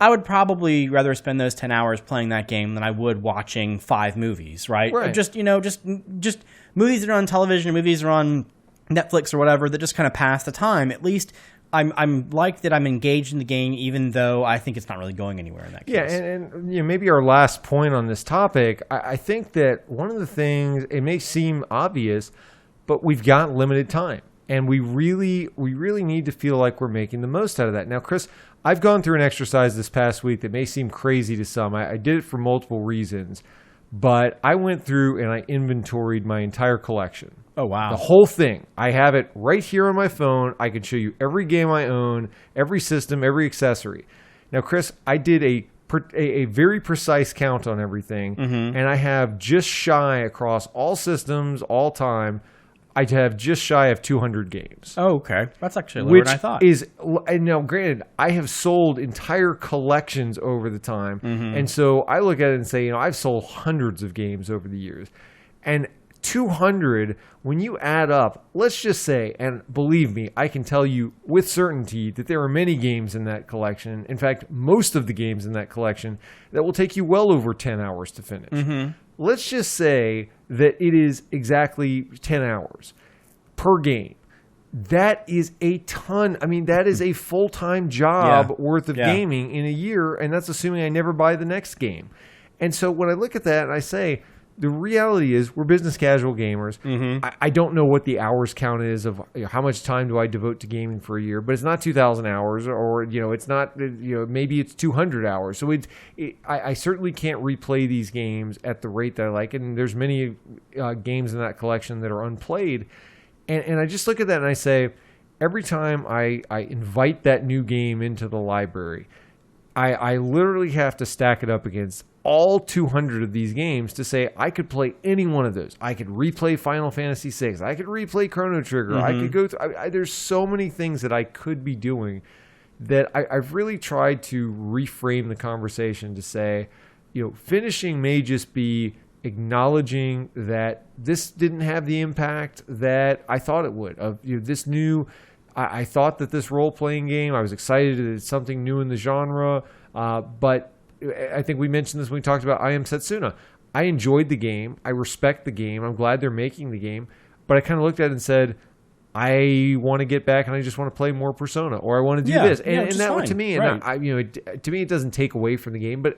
I would probably rather spend those 10 hours playing that game than I would watching 5 movies, right? Or just movies that are on television or movies that are on Netflix or whatever that just kind of pass the time. At least I'm like that I'm engaged in the game, even though I think it's not really going anywhere in that case. Yeah, and maybe our last point on this topic, I think that one of the things, it may seem obvious, but we've got limited time. And we really need to feel like we're making the most out of that. Now, Chris, I've gone through an exercise this past week that may seem crazy to some. I did it for multiple reasons. but I went through and I inventoried my entire collection. Oh, wow. The whole thing. I have it right here on my phone. I can show you every game I own, every system, every accessory. Now, Chris, I did a very precise count on everything, and I have just shy across all systems, all time, I have just shy of 200 games. Oh, okay. That's actually lower than I thought. And now, granted, I have sold entire collections over the time, and so I look at it and say, I've sold hundreds of games over the years, and 200, when you add up, let's just say, and believe me, I can tell you with certainty that there are many games in that collection, in fact, most of the games in that collection, that will take you well over 10 hours to finish. Let's just say that it is exactly 10 hours per game. That is a ton. I mean, that is a full-time job worth of gaming in a year, and that's assuming I never buy the next game. And so when I look at that and I say, the reality is we're business casual gamers. I don't know what the hours count is of how much time do I devote to gaming for a year, but it's not 2,000 hours, or it's not maybe it's 200 hours. So I certainly can't replay these games at the rate that I like, and there's many games in that collection that are unplayed, and I just look at that and I say, every time I invite that new game into the library, I literally have to stack it up against all 200 of these games to say I could play any one of those. I could replay Final Fantasy VI. I could replay Chrono Trigger. I could go through. There's so many things that I could be doing that I've really tried to reframe the conversation to say, finishing may just be acknowledging that this didn't have the impact that I thought it would. This new. I thought that this role-playing game, I was excited that it's something new in the genre, but I think we mentioned this when we talked about I Am Setsuna. I enjoyed the game. I respect the game. I'm glad they're making the game. But I kind of looked at it and said, I want to get back and I just want to play more Persona, or I want to do this. And that to me, right. To me, it doesn't take away from the game, but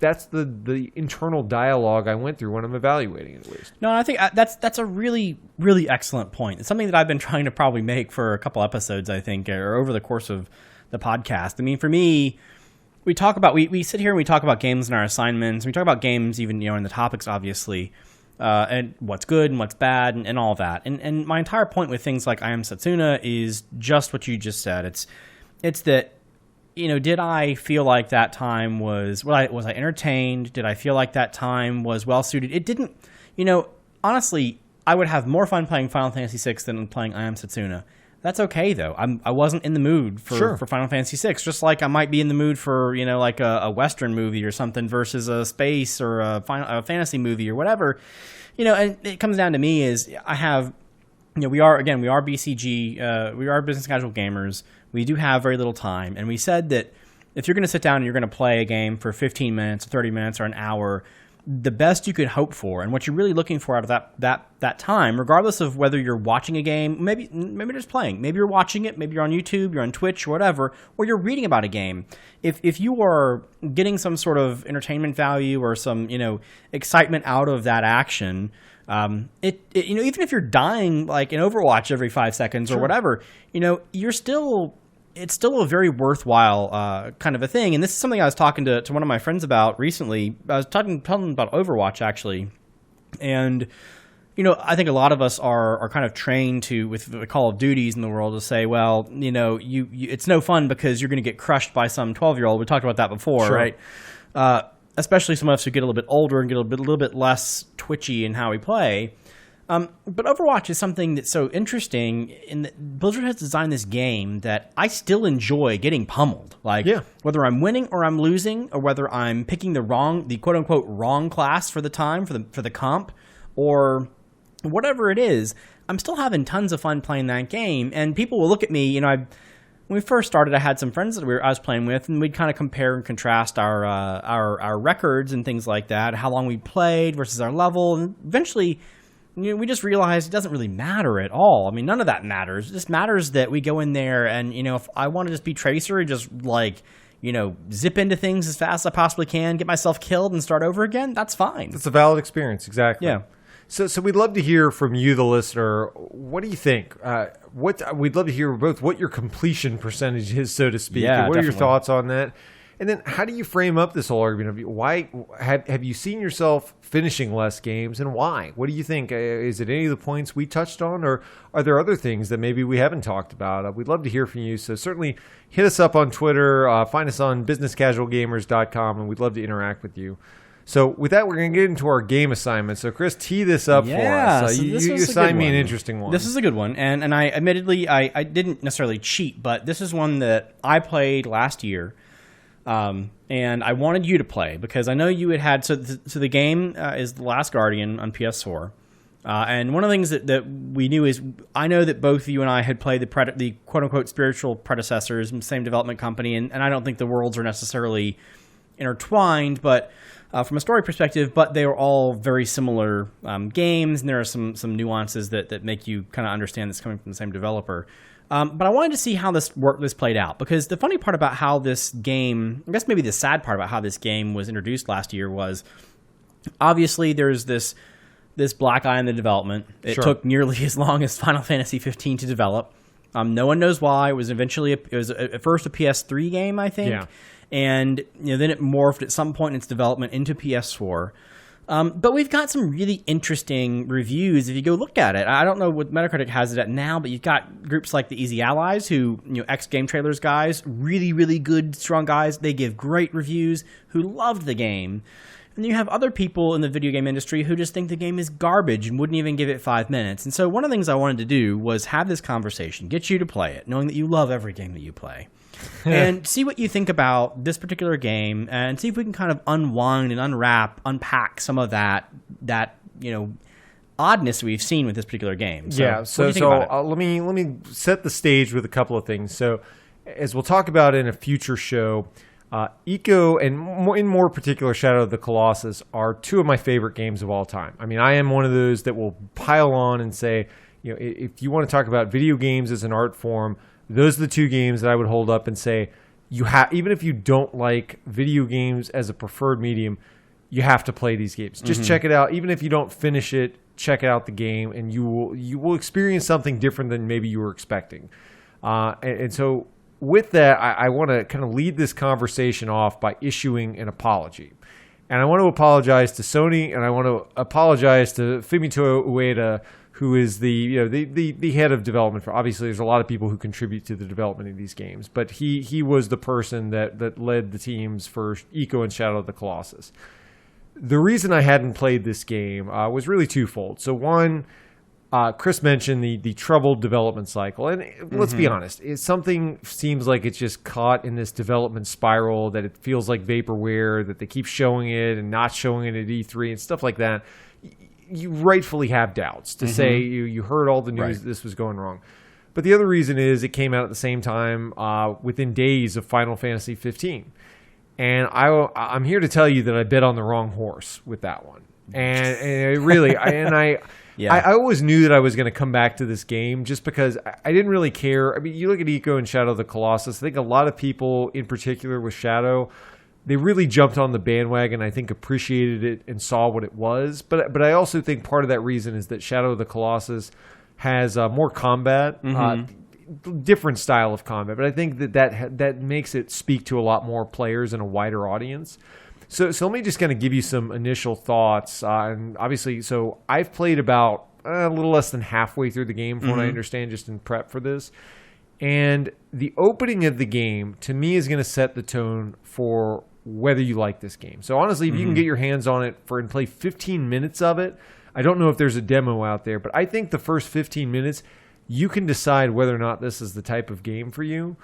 that's the internal dialogue I went through when I'm evaluating it, at least. No, I think that's a really, really excellent point. It's something that I've been trying to probably make for a couple episodes, I think, or over the course of the podcast. I mean, for me, we talk about we sit here and we talk about games in our assignments. We talk about games even in the topics, obviously. And what's good and what's bad and all that. And my entire point with things like I Am Setsuna is just what you just said. It's that, did I feel like that time was I entertained? Did I feel like that time was well suited? It didn't, honestly, I would have more fun playing Final Fantasy VI than playing I Am Setsuna. That's okay, though. I wasn't in the mood for Final Fantasy VI, just like I might be in the mood for, like a Western movie or something versus a space or a fantasy movie or whatever. And it comes down to me is I have, we are BCG, we are business casual gamers. We do have very little time. And we said that if you're going to sit down and you're going to play a game for 15 minutes, 30 minutes, or an hour, the best you could hope for and what you're really looking for out of that time, regardless of whether you're watching a game, maybe just playing, maybe you're watching it, maybe you're on YouTube, you're on Twitch, or whatever, or you're reading about a game. If you are getting some sort of entertainment value or some excitement out of that action, even if you're dying like in Overwatch every 5 seconds or whatever, it's still a very worthwhile kind of a thing. And this is something I was talking to one of my friends about recently. I was telling them about Overwatch, actually. And, I think a lot of us are kind of trained with the Call of Duties in the world to say, well, you it's no fun because you're going to get crushed by some 12-year-old. We talked about that before, right? Especially some of us who get a little bit older and get a little bit less twitchy in how we play. But Overwatch is something that's so interesting in that Blizzard has designed this game that I still enjoy getting pummeled. Whether I'm winning or I'm losing, or whether I'm picking the quote-unquote wrong class for the time, for the comp, or whatever it is, I'm still having tons of fun playing that game. And people will look at me, when we first started, I had some friends that I was playing with, and we'd kind of compare and contrast our records and things like that, how long we played versus our level, and eventually we just realized it doesn't really matter at all. I mean, none of that matters. It just matters that we go in there and, if I want to just be Tracer and just zip into things as fast as I possibly can, get myself killed and start over again, that's fine. That's a valid experience, exactly. Yeah. So we'd love to hear from you, the listener. What do you think? We'd love to hear both what your completion percentage is, so to speak. Yeah, and what definitely. are your thoughts on that? And then how do you frame up this whole argument of why have you seen yourself finishing less games, and why? What do you think? Is it any of the points we touched on, or are there other things that maybe we haven't talked about? We'd love to hear from you. So certainly hit us up on Twitter, find us on businesscasualgamers.com, and we'd love to interact with you. So with that, we're going to get into our game assignment. So Chris, tee this up for us. So you assigned me an interesting one. This is a good one. And I admittedly, I didn't necessarily cheat, but this is one that I played last year. And I wanted you to play because I know you had so the game is The Last Guardian on PS4. And one of the things that we knew is I know that both you and I had played the quote-unquote spiritual predecessors, same development company, and I don't think the worlds are necessarily intertwined, but from a story perspective, but they are all very similar games, and there are some nuances that make you kind of understand this coming from the same developer. But I wanted to see how this played out, because the funny part about how this game, I guess maybe the sad part about how this game was introduced last year was, obviously there's this black eye in the development. It took nearly as long as Final Fantasy 15 to develop. No one knows why. It was eventually at first a PS3 game, I think. Yeah. And then it morphed at some point in its development into PS4. But we've got some really interesting reviews if you go look at it. I don't know what Metacritic has it at now, but you've got groups like the Easy Allies, who, ex-Game Trailers guys, really, really good, strong guys. They give great reviews, who loved the game. And then you have other people in the video game industry who just think the game is garbage and wouldn't even give it 5 minutes. And so one of the things I wanted to do was have this conversation, get you to play it, knowing that you love every game that you play. And see what you think about this particular game, and see if we can kind of unwind and unpack some of that oddness we've seen with this particular game. So, yeah. So let me set the stage with a couple of things. So, as we'll talk about in a future show, Eco and in more particular, Shadow of the Colossus are two of my favorite games of all time. I mean, I am one of those that will pile on and say, if you want to talk about video games as an art form, those are the two games that I would hold up and say, even if you don't like video games as a preferred medium, you have to play these games. Just check it out. Even if you don't finish it, check out the game, and you will experience something different than maybe you were expecting. And so with that, I want to kind of lead this conversation off by issuing an apology. And I want to apologize to Sony, and I want to apologize to Fumito Ueda, who is the head of development for. Obviously, there's a lot of people who contribute to the development of these games, but he was the person that led the teams for Eco and Shadow of the Colossus. The reason I hadn't played this game was really twofold. So one, Chris mentioned the troubled development cycle, and let's be honest, something seems like it's just caught in this development spiral, that it feels like vaporware, that they keep showing it and not showing it at E3 and stuff like that. You rightfully have doubts to say you heard all the news that this was going wrong. But the other reason is it came out at the same time within days of Final Fantasy 15. And I'm here to tell you that I bet on the wrong horse with that one. And I always knew that I was going to come back to this game just because I didn't really care. I mean, you look at Eco and Shadow of the Colossus, I think a lot of people, in particular with Shadow, they really jumped on the bandwagon, I think appreciated it and saw what it was. But I also think part of that reason is that Shadow of the Colossus has more combat, different style of combat. But I think that makes it speak to a lot more players and a wider audience. So let me just kind of give you some initial thoughts. And obviously, so I've played about a little less than halfway through the game from what I understand, just in prep for this. And the opening of the game, to me, is going to set the tone for whether you like this game. So honestly, if you can get your hands on it and play 15 minutes of it, I don't know if there's a demo out there, but I think the first 15 minutes, you can decide whether or not this is the type of game for you.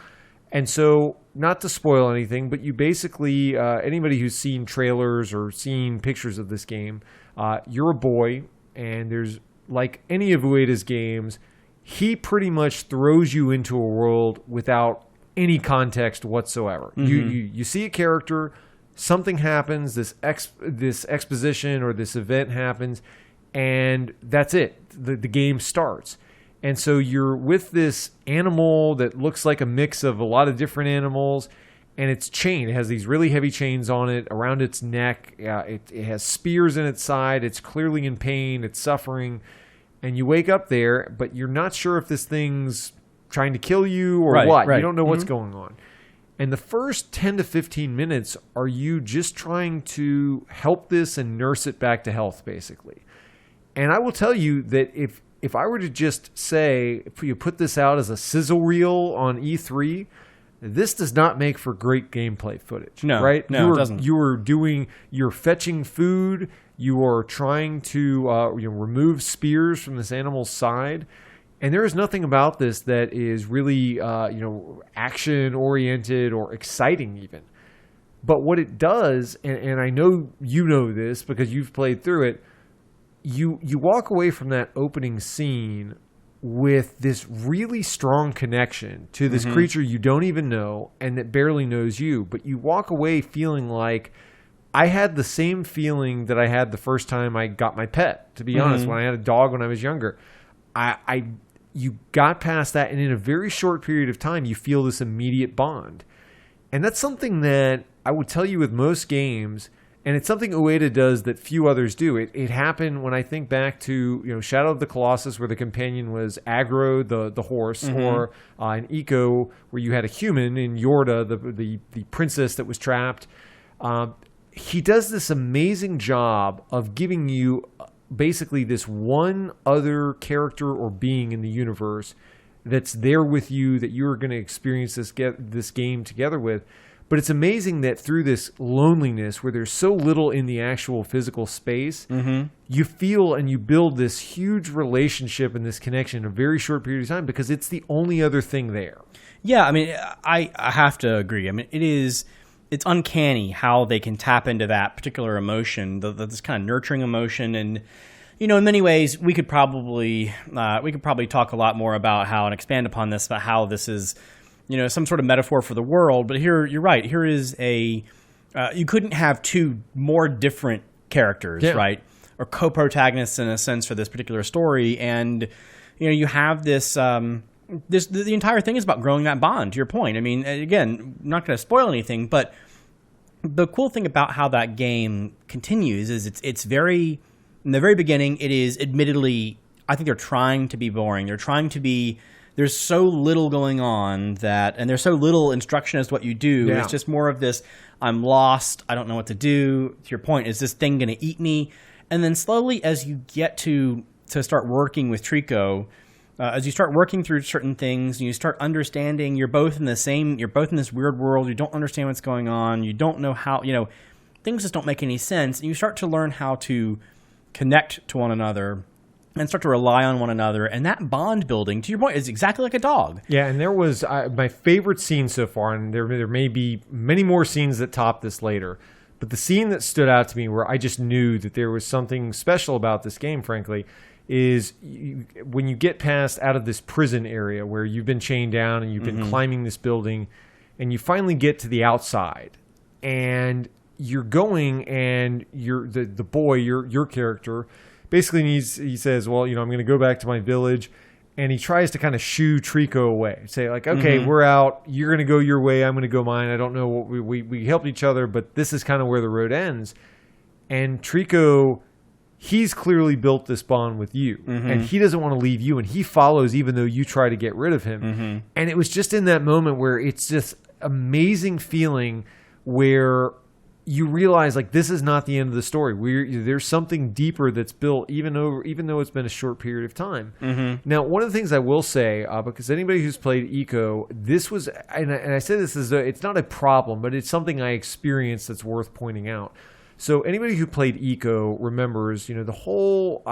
And so, not to spoil anything, but you basically, anybody who's seen trailers or seen pictures of this game, you're a boy, and there's, like any of Ueda's games, he pretty much throws you into a world without any context whatsoever. You see a character, something happens, this exposition or this event happens, and that's it. The game starts. And so you're with this animal that looks like a mix of a lot of different animals, and it's chained. It has these really heavy chains on it around its neck. It has spears in its side. It's clearly in pain. It's suffering. And you wake up there, but you're not sure if this thing's trying to kill you or what. Right. You don't know what's going on. And the first 10 to 15 minutes are you just trying to help this and nurse it back to health, basically. And I will tell you that if I were to just say, if you put this out as a sizzle reel on E3, this does not make for great gameplay footage. No, right? No, it doesn't. You're fetching food. You are trying to remove spears from this animal's side. And there is nothing about this that is really action-oriented or exciting even. But what it does, and I know you know this because you've played through it, you walk away from that opening scene with this really strong connection to this creature you don't even know and that barely knows you. But you walk away feeling like, I had the same feeling that I had the first time I got my pet, to be honest, when I had a dog when I was younger. You got past that, and in a very short period of time, you feel this immediate bond. And that's something that I would tell you with most games, and it's something Ueda does that few others do. It happened when I think back to Shadow of the Colossus, where the companion was Agro, the horse, or in Eco, where you had a human, in Yorda, the princess that was trapped. He does this amazing job of giving you basically this one other character or being in the universe that's there with you, that you're going to experience this game together with. But it's amazing that through this loneliness, where there's so little in the actual physical space, you feel and you build this huge relationship and this connection in a very short period of time because it's the only other thing there. Yeah, I mean, I have to agree. I mean, it's uncanny how they can tap into that particular emotion, this kind of nurturing emotion. And, in many ways, we could probably talk a lot more about how and expand upon this, about how this is, some sort of metaphor for the world. But here, you're right. Here is you couldn't have two more different characters, right? Or co-protagonists in a sense for this particular story. And, you have this, the entire thing is about growing that bond, to your point. I mean, again, I'm not going to spoil anything, but the cool thing about how that game continues is it's very, in the very beginning, it is admittedly, I think they're trying to be boring. They're trying to be, there's so little going on and there's so little instruction as to what you do. Yeah. It's just more of this, I'm lost, I don't know what to do. To your point, is this thing going to eat me? And then slowly, as you get to start working with Trico, as you start working through certain things, and you start understanding, you're both in this weird world, you don't understand what's going on, you don't know how, things just don't make any sense, and you start to learn how to connect to one another and start to rely on one another, and that bond building, to your point, is exactly like a dog. Yeah, and there was my favorite scene so far, and there may be many more scenes that top this later, but the scene that stood out to me where I just knew that there was something special about this game, frankly, is when you get past out of this prison area where you've been chained down and you've been climbing this building, and you finally get to the outside, and you're going, and the boy, your character, basically he says, well, I'm going to go back to my village, and he tries to kind of shoo Trico away, say like, okay, we're out, you're going to go your way, I'm going to go mine, I don't know what we helped each other, but this is kind of where the road ends. And Trico, he's clearly built this bond with you, and he doesn't want to leave you, and he follows even though you try to get rid of him. And it was just in that moment where it's just amazing feeling where you realize, like, this is not the end of the story. There's something deeper that's built, even though it's been a short period of time. Now, one of the things I will say, because anybody who's played Eco, this was, and I say this as it's not a problem, but it's something I experienced that's worth pointing out. So anybody who played Eco remembers, the whole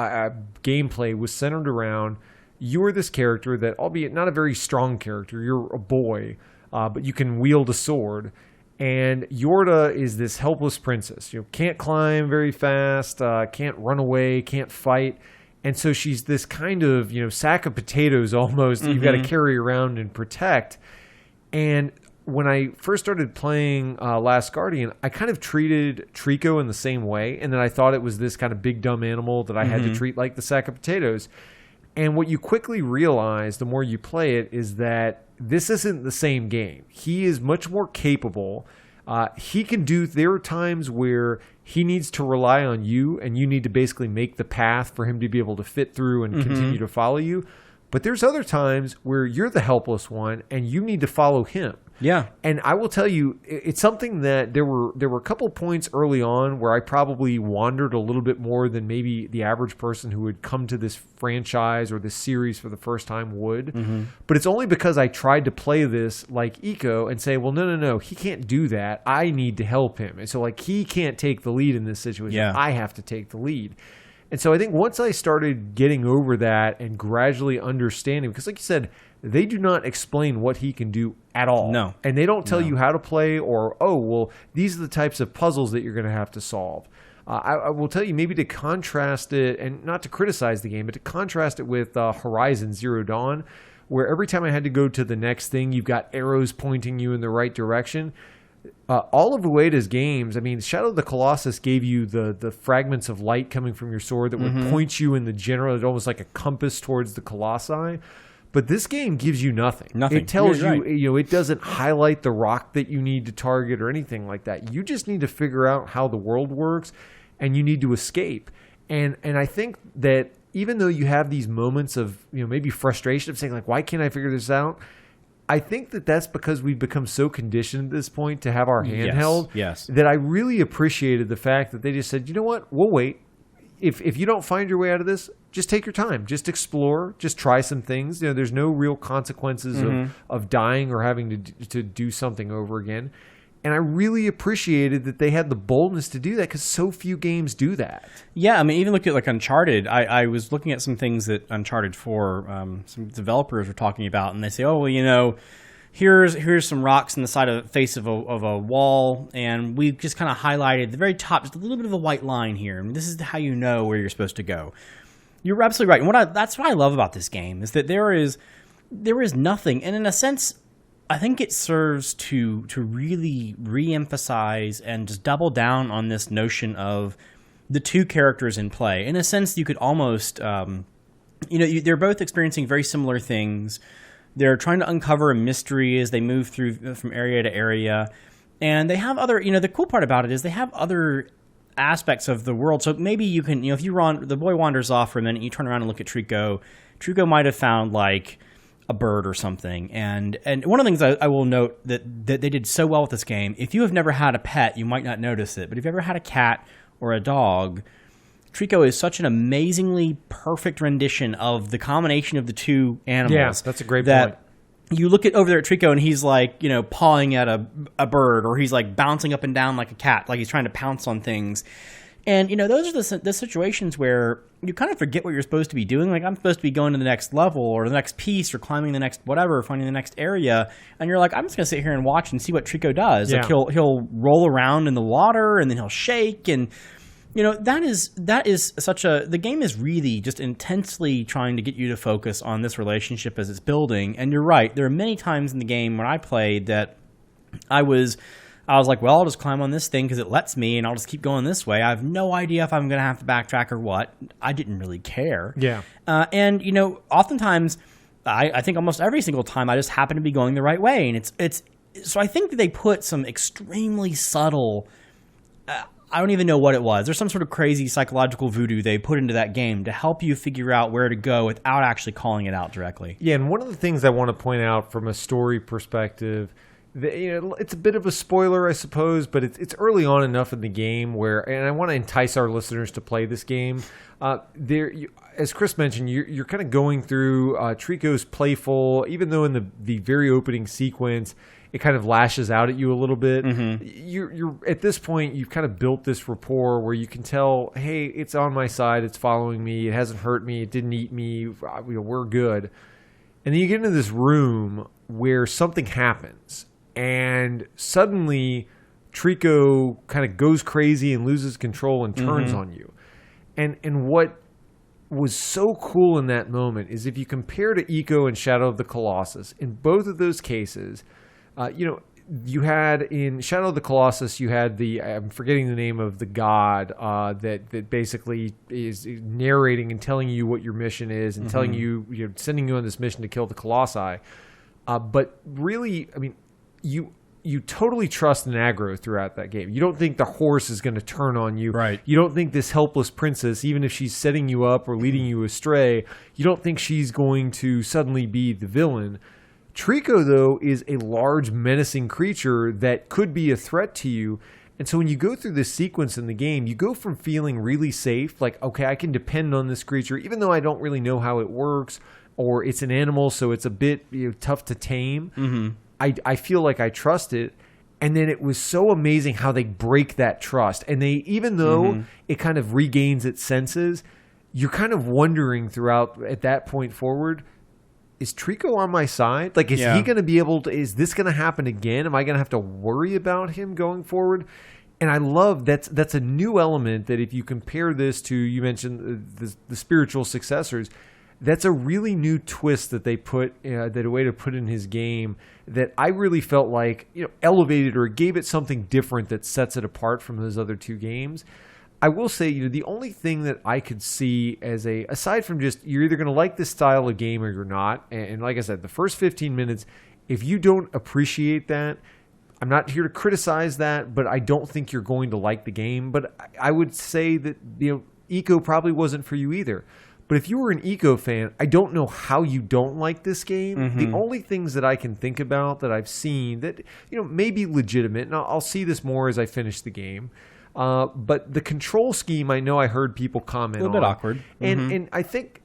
gameplay was centered around, you are this character that, albeit not a very strong character, you're a boy, but you can wield a sword. And Yorda is this helpless princess. Can't climb very fast, can't run away, can't fight. And so she's this kind of, sack of potatoes almost that you've got to carry around and protect. And when I first started playing Last Guardian, I kind of treated Trico in the same way, and then I thought it was this kind of big dumb animal that I had to treat like the sack of potatoes. And what you quickly realize the more you play it is that this isn't the same game. He is much more capable. There are times where he needs to rely on you, and you need to basically make the path for him to be able to fit through and continue to follow you. But there's other times where you're the helpless one, and you need to follow him. Yeah. And I will tell you, it's something that there were a couple points early on where I probably wandered a little bit more than maybe the average person who would come to this franchise or this series for the first time would. Mm-hmm. But it's only because I tried to play this like Eco and say, well, no, he can't do that. I need to help him. And so like he can't take the lead in this situation. Yeah. I have to take the lead. And so I think once I started getting over that and gradually understanding, because like you said, they do not explain what he can do at all. No. And they don't tell you how to play or, oh, well, these are the types of puzzles that you're going to have to solve. I will tell you, maybe to contrast it, and not to criticize the game, but to contrast it with Horizon Zero Dawn, where every time I had to go to the next thing, you've got arrows pointing you in the right direction. All of Ueda's games, I mean, Shadow of the Colossus gave you the fragments of light coming from your sword that would point you in the general, almost like a compass towards the Colossi. But this game gives you nothing. It tells you, right. It doesn't highlight the rock that you need to target or anything like that. You just need to figure out how the world works, and you need to escape. And I think that even though you have these moments of, maybe frustration of saying, like, why can't I figure this out? I think that that's because we've become so conditioned at this point to have our handheld that I really appreciated the fact that they just said, you know what, we'll wait. If you don't find your way out of this, just take your time. Just explore. Just try some things. There's no real consequences of dying or having to do something over again. And I really appreciated that they had the boldness to do that because so few games do that. Yeah, I mean, even look at like Uncharted. I was looking at some things that Uncharted 4, some developers were talking about, and they say, oh, well, here's some rocks in the side of the face of a wall, and we just kind of highlighted the very top, just a little bit of a white line here. I mean, this is how you know where you're supposed to go. You're absolutely right. And that's what I love about this game is that there is nothing, and in a sense, I think it serves to really re-emphasize and just double down on this notion of the two characters in play. In a sense, you could almost, they're both experiencing very similar things. They're trying to uncover a mystery as they move through from area to area. And they have other, the cool part about it is they have other aspects of the world. So maybe you can, if the boy wanders off for a minute, you turn around and look at Trico. Trico might have found like a bird or something. And one of the things I will note that they did so well with this game, if you have never had a pet, you might not notice it. But if you've ever had a cat or a dog, Trico is such an amazingly perfect rendition of the combination of the two animals. Yeah, that's a great point. You look over there at Trico and he's like, pawing at a bird, or he's like bouncing up and down like a cat, like he's trying to pounce on things. And, those are the situations where you kind of forget what you're supposed to be doing. Like, I'm supposed to be going to the next level or the next piece or climbing the next whatever, finding the next area. And you're like, I'm just going to sit here and watch and see what Trico does. Yeah. Like, he'll roll around in the water and then he'll shake. And, that is such a... The game is really just intensely trying to get you to focus on this relationship as it's building. And you're right. There are many times in the game when I played that I was like, well, I'll just climb on this thing because it lets me, and I'll just keep going this way. I have no idea if I'm going to have to backtrack or what. I didn't really care. Yeah. And, oftentimes, I think almost every single time, I just happen to be going the right way. And it's so I think that they put some extremely subtle... I don't even know what it was. There's some sort of crazy psychological voodoo they put into that game to help you figure out where to go without actually calling it out directly. Yeah, and one of the things I want to point out from a story perspective... it's a bit of a spoiler, I suppose, but it's early on enough in the game where, and I want to entice our listeners to play this game. As Chris mentioned, you're kind of going through Trico's playful, even though in the very opening sequence, it kind of lashes out at you a little bit. Mm-hmm. You're at this point, you've kind of built this rapport where you can tell, hey, it's on my side, it's following me, it hasn't hurt me, it didn't eat me, we're good. And then you get into this room where something happens. And suddenly, Trico kind of goes crazy and loses control and turns on you. And what was so cool in that moment is if you compare to Eco and Shadow of the Colossus, in both of those cases, you had in Shadow of the Colossus, you had I'm forgetting the name of the god that basically is narrating and telling you what your mission is and telling you, sending you on this mission to kill the Colossi. But really, I mean, you totally trust an aggro throughout that game. You don't think the horse is going to turn on you. Right. You don't think this helpless princess, even if she's setting you up or leading you astray, you don't think she's going to suddenly be the villain. Trico, though, is a large, menacing creature that could be a threat to you. And so when you go through this sequence in the game, you go from feeling really safe, like, okay, I can depend on this creature, even though I don't really know how it works, or it's an animal, so it's a bit tough to tame. Mm-hmm. I feel like I trust it. And then it was so amazing how they break that trust. And they, even though it kind of regains its senses, you're kind of wondering throughout at that point forward, is Trico on my side? Like, is he going to be able to, is this going to happen again? Am I going to have to worry about him going forward? And I love that's a new element that if you compare this to, you mentioned the spiritual successors, that's a really new twist that they put, that a way to put in his game that I really felt like, elevated or gave it something different that sets it apart from those other two games. I will say, the only thing that I could see aside from just, you're either going to like this style of game or you're not. And like I said, the first 15 minutes, if you don't appreciate that, I'm not here to criticize that, but I don't think you're going to like the game. But I would say that, Eco probably wasn't for you either. But if you were an Eco fan, I don't know how you don't like this game. Mm-hmm. The only things that I can think about that I've seen that, may be legitimate, and I'll see this more as I finish the game. But the control scheme, I know I heard people comment on. A little bit awkward. And I think,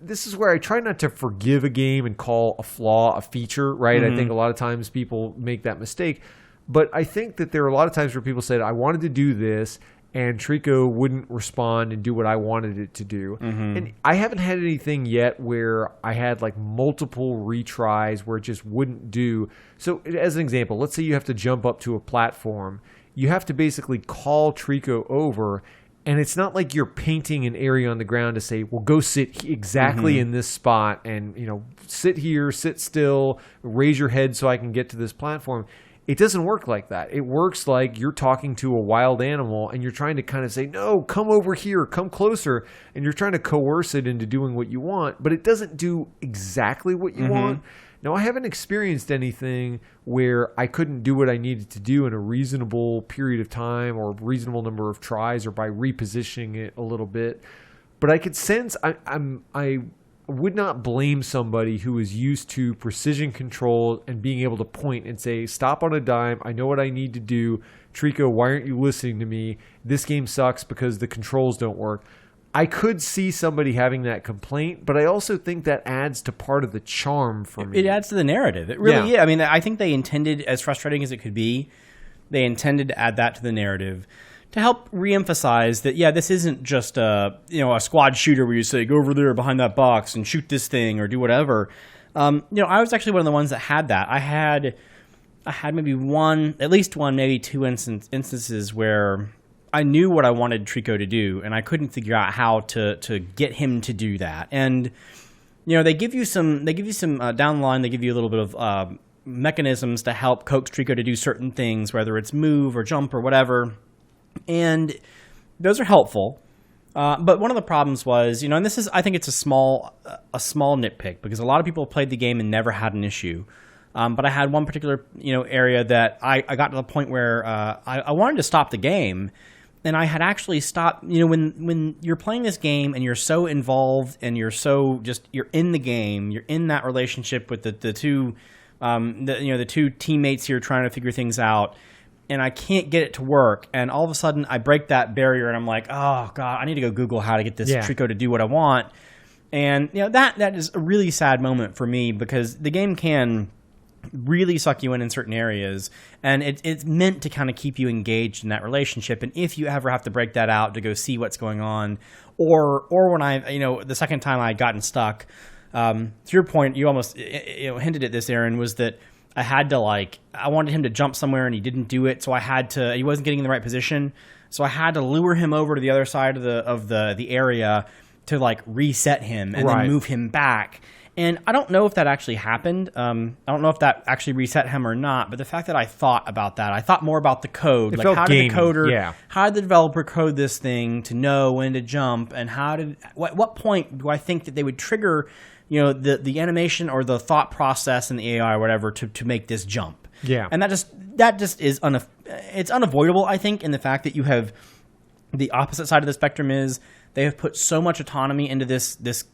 this is where I try not to forgive a game and call a flaw a feature, right? I think a lot of times people make that mistake. But I think that there are a lot of times where people said, I wanted to do this, and Trico wouldn't respond and do what I wanted it to do. And I haven't had anything yet where I had like multiple retries where it just wouldn't do. So as an example, let's say you have to jump up to a platform. You have to basically call Trico over, and it's not like you're painting an area on the ground to say, well, go sit exactly in this spot and, sit here, sit still, raise your head so I can get to this platform. It doesn't work like that. It works like you're talking to a wild animal and you're trying to kind of say, no, come over here, come closer. And you're trying to coerce it into doing what you want, but it doesn't do exactly what you want. Now, I haven't experienced anything where I couldn't do what I needed to do in a reasonable period of time or reasonable number of tries or by repositioning it a little bit. But I could sense I would not blame somebody who is used to precision control and being able to point and say, stop on a dime. I know what I need to do. Trico, why aren't you listening to me? This game sucks because the controls don't work. I could see somebody having that complaint, but I also think that adds to part of the charm for me. It adds to the narrative. It really, yeah. I mean, I think they intended, as frustrating as it could be, they intended to add that to the narrative to help reemphasize that, this isn't just a squad shooter where you say, go over there behind that box and shoot this thing or do whatever. I was actually one of the ones that had that. I had maybe at least one, maybe two instances where I knew what I wanted Trico to do, and I couldn't figure out how to get him to do that. And they give you some down the line. They give you a little bit of mechanisms to help coax Trico to do certain things, whether it's move or jump or whatever. And those are helpful. But one of the problems was, and this is, I think it's a small nitpick because a lot of people played the game and never had an issue. But I had one particular, area that I got to the point where I wanted to stop the game. And I had actually stopped, when you're playing this game and you're so involved and you're in the game, you're in that relationship with the two teammates here trying to figure things out. And I can't get it to work. And all of a sudden, I break that barrier, and I'm like, oh, God, I need to go Google how to get this Trico to do what I want. And that is a really sad moment for me because the game can really suck you in certain areas. And it's meant to kind of keep you engaged in that relationship. And if you ever have to break that out to go see what's going on, or when the second time I had gotten stuck, to your point, you almost hinted at this, Aaron, was that I had to I wanted him to jump somewhere and he didn't do it, so he wasn't getting in the right position, so I had to lure him over to the other side of the area to reset him and then move him back. And I don't know if that actually happened. I don't know if that actually reset him or not. But the fact that I thought about that, I thought more about the code. How did the developer code this thing to know when to jump, and what point do I think that they would trigger the animation or the thought process in the AI or whatever to make this jump. Yeah. And that just is it's unavoidable, I think, in the fact that you have the opposite side of the spectrum is they have put so much autonomy into this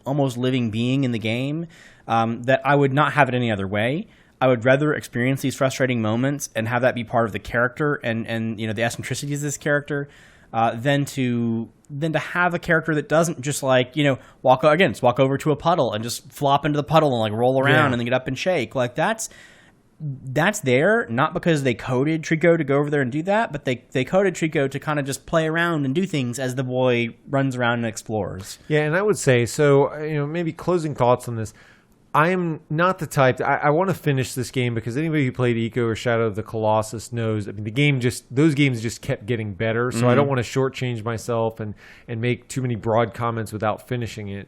almost living being in the game that I would not have it any other way. I would rather experience these frustrating moments and have that be part of the character and the eccentricities of this character than to have a character that doesn't just walk over to a puddle and just flop into the puddle and roll around and then get up and shake. That's there not because they coded Trico to go over there and do that, but they coded Trico to kind of just play around and do things as the boy runs around and explores. Yeah, and I would say, so maybe closing thoughts on this. I am not the type I want to finish this game because anybody who played Eco or Shadow of the Colossus knows, the game those games just kept getting better. So I don't want to shortchange myself and make too many broad comments without finishing it.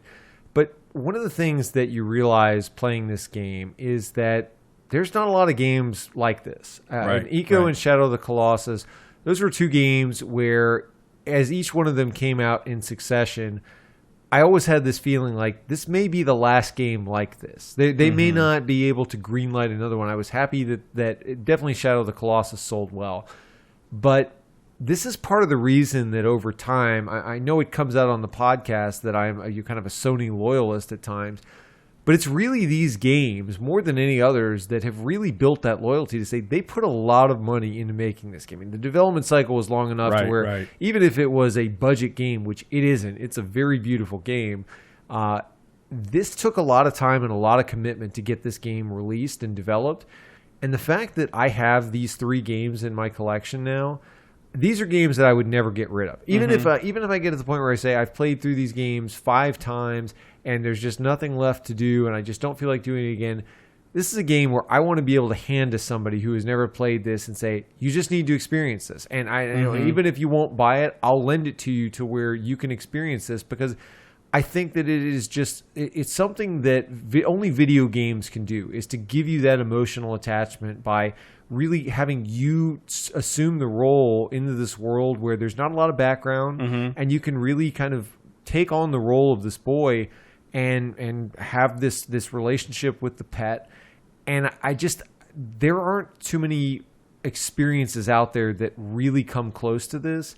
But one of the things that you realize playing this game is that there's not a lot of games like this. Eco and Shadow of the Colossus, those were two games where, as each one of them came out in succession, I always had this feeling like this may be the last game like this. They may not be able to greenlight another one. I was happy that definitely Shadow of the Colossus sold well. But this is part of the reason that over time, I know it comes out on the podcast that I'm kind of a Sony loyalist at times, but it's really these games, more than any others, that have really built that loyalty to say they put a lot of money into making this game. The development cycle was long enough to where even if it was a budget game, which it isn't, it's a very beautiful game, this took a lot of time and a lot of commitment to get this game released and developed. And the fact that I have these 3 games in my collection now, these are games that I would never get rid of. Even if I get to the point where I say I've played through these games 5 times and there's just nothing left to do and I just don't feel like doing it again, this is a game where I want to be able to hand to somebody who has never played this and say, you just need to experience this. And even if you won't buy it, I'll lend it to you to where you can experience this, because I think that it's something that only video games can do, is to give you that emotional attachment by really having you assume the role into this world where there's not a lot of background and you can really kind of take on the role of this boy and have this relationship with the pet. And there aren't too many experiences out there that really come close to this.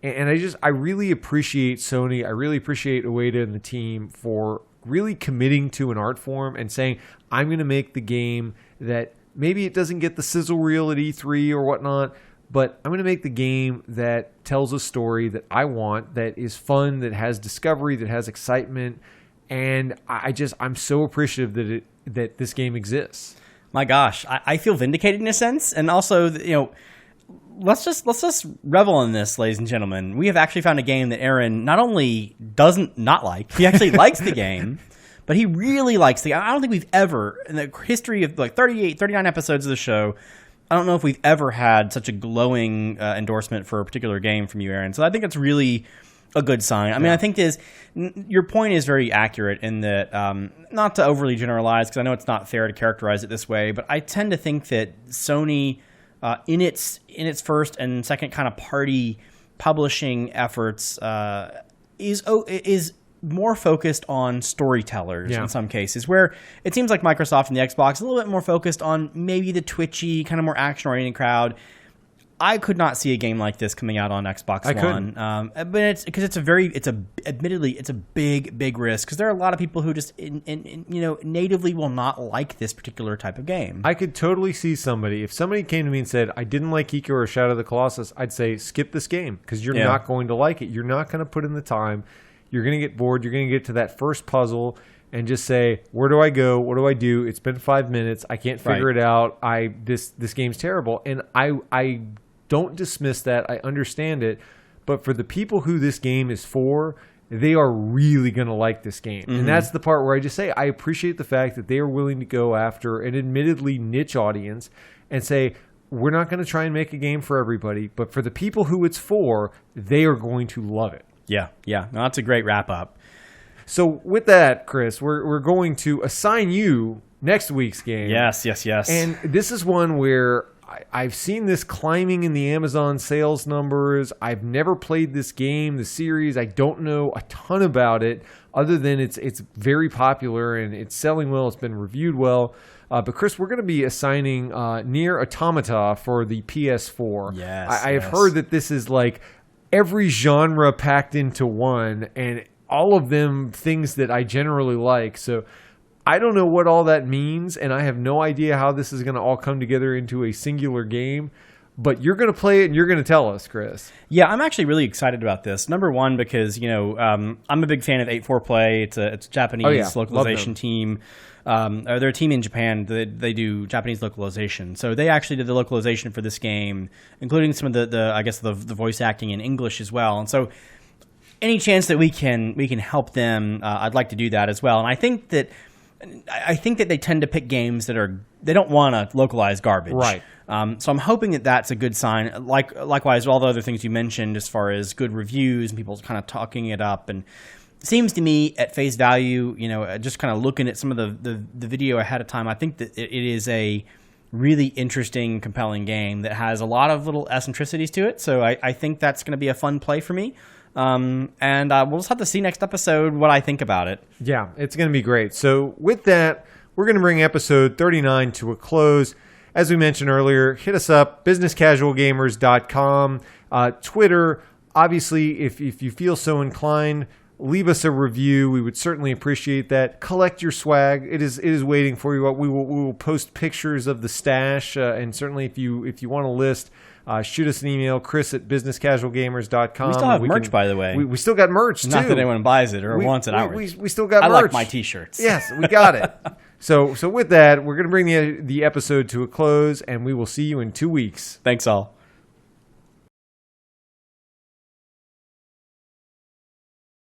And I really appreciate Sony. I really appreciate Ueda and the team for really committing to an art form and saying, I'm going to make the game that maybe it doesn't get the sizzle reel at E3 or whatnot, but I'm going to make the game that tells a story that I want, that is fun, that has discovery, that has excitement. And I'm so appreciative that this game exists. My gosh, I feel vindicated in a sense. And also, let's just revel in this, ladies and gentlemen. We have actually found a game that Aaron not only doesn't not like, he actually likes the game, but he really likes the game. I don't think we've ever, in the history of 39 episodes of the show, I don't know if we've ever had such a glowing endorsement for a particular game from you, Aaron. So I think it's really a good sign. I mean, I think your point is very accurate in that, not to overly generalize, because I know it's not fair to characterize it this way, but I tend to think that Sony, in its first and second kind of party publishing efforts, is more focused on storytellers in some cases, where it seems like Microsoft and the Xbox is a little bit more focused on maybe the twitchy, kind of more action-oriented crowd. I could not see a game like this coming out on Xbox One, but it's because admittedly it's a big risk, because there are a lot of people who just natively will not like this particular type of game. I could totally see if somebody came to me and said, I didn't like Ico or Shadow of the Colossus, I'd say skip this game because you're not going to like it. You're not going to put in the time. You're going to get bored. You're going to get to that first puzzle and just say, where do I go? What do I do? It's been 5 minutes. I can't figure it out. This game's terrible. And I don't dismiss that. I understand it. But for the people who this game is for, they are really going to like this game. And that's the part where I just say, I appreciate the fact that they are willing to go after an admittedly niche audience and say, we're not going to try and make a game for everybody, but for the people who it's for, they are going to love it. Yeah. No, that's a great wrap up. So with that, Chris, we're going to assign you next week's game. Yes. And this is one where I've seen this climbing in the Amazon sales numbers. I've never played this game, the series. I don't know a ton about it, other than it's very popular and it's selling well. It's been reviewed well. But Chris, we're going to be assigning Nier Automata for the PS4. Yes. I have heard that this is like every genre packed into one, and all of them things that I generally like. So I don't know what all that means, and I have no idea how this is going to all come together into a singular game. But you're going to play it, and you're going to tell us, Chris. Yeah, I'm actually really excited about this. Number one, because I'm a big fan of 8-4 Play. It's a Japanese localization team. They're a team in Japan. They do Japanese localization. So they actually did the localization for this game, including some of the voice acting in English as well. And so any chance that we can help them, I'd like to do that as well. And I think that they tend to pick games that they don't want to localize garbage. Right. So I'm hoping that that's a good sign. Likewise, all the other things you mentioned as far as good reviews and people kind of talking it up. And it seems to me at face value, just kind of looking at some of the video ahead of time, I think that it is a really interesting, compelling game that has a lot of little eccentricities to it. So I think that's going to be a fun play for me. And we'll just have to see next episode what I think about it. Yeah, it's going to be great. So with that, we're going to bring episode 39 to a close. As we mentioned earlier, hit us up, businesscasualgamers.com, Twitter. Obviously, if you feel so inclined, leave us a review. We would certainly appreciate that. Collect your swag. It is waiting for you. We will post pictures of the stash, and certainly if you want to list, shoot us an email, chris@businesscasualgamers.com. We still have merch, by the way. We still got merch, too. Not that anyone buys it or wants it ours. We still got merch. I like my T-shirts. Yes, we got it. So with that, we're going to bring the episode to a close, and we will see you in 2 weeks. Thanks, all.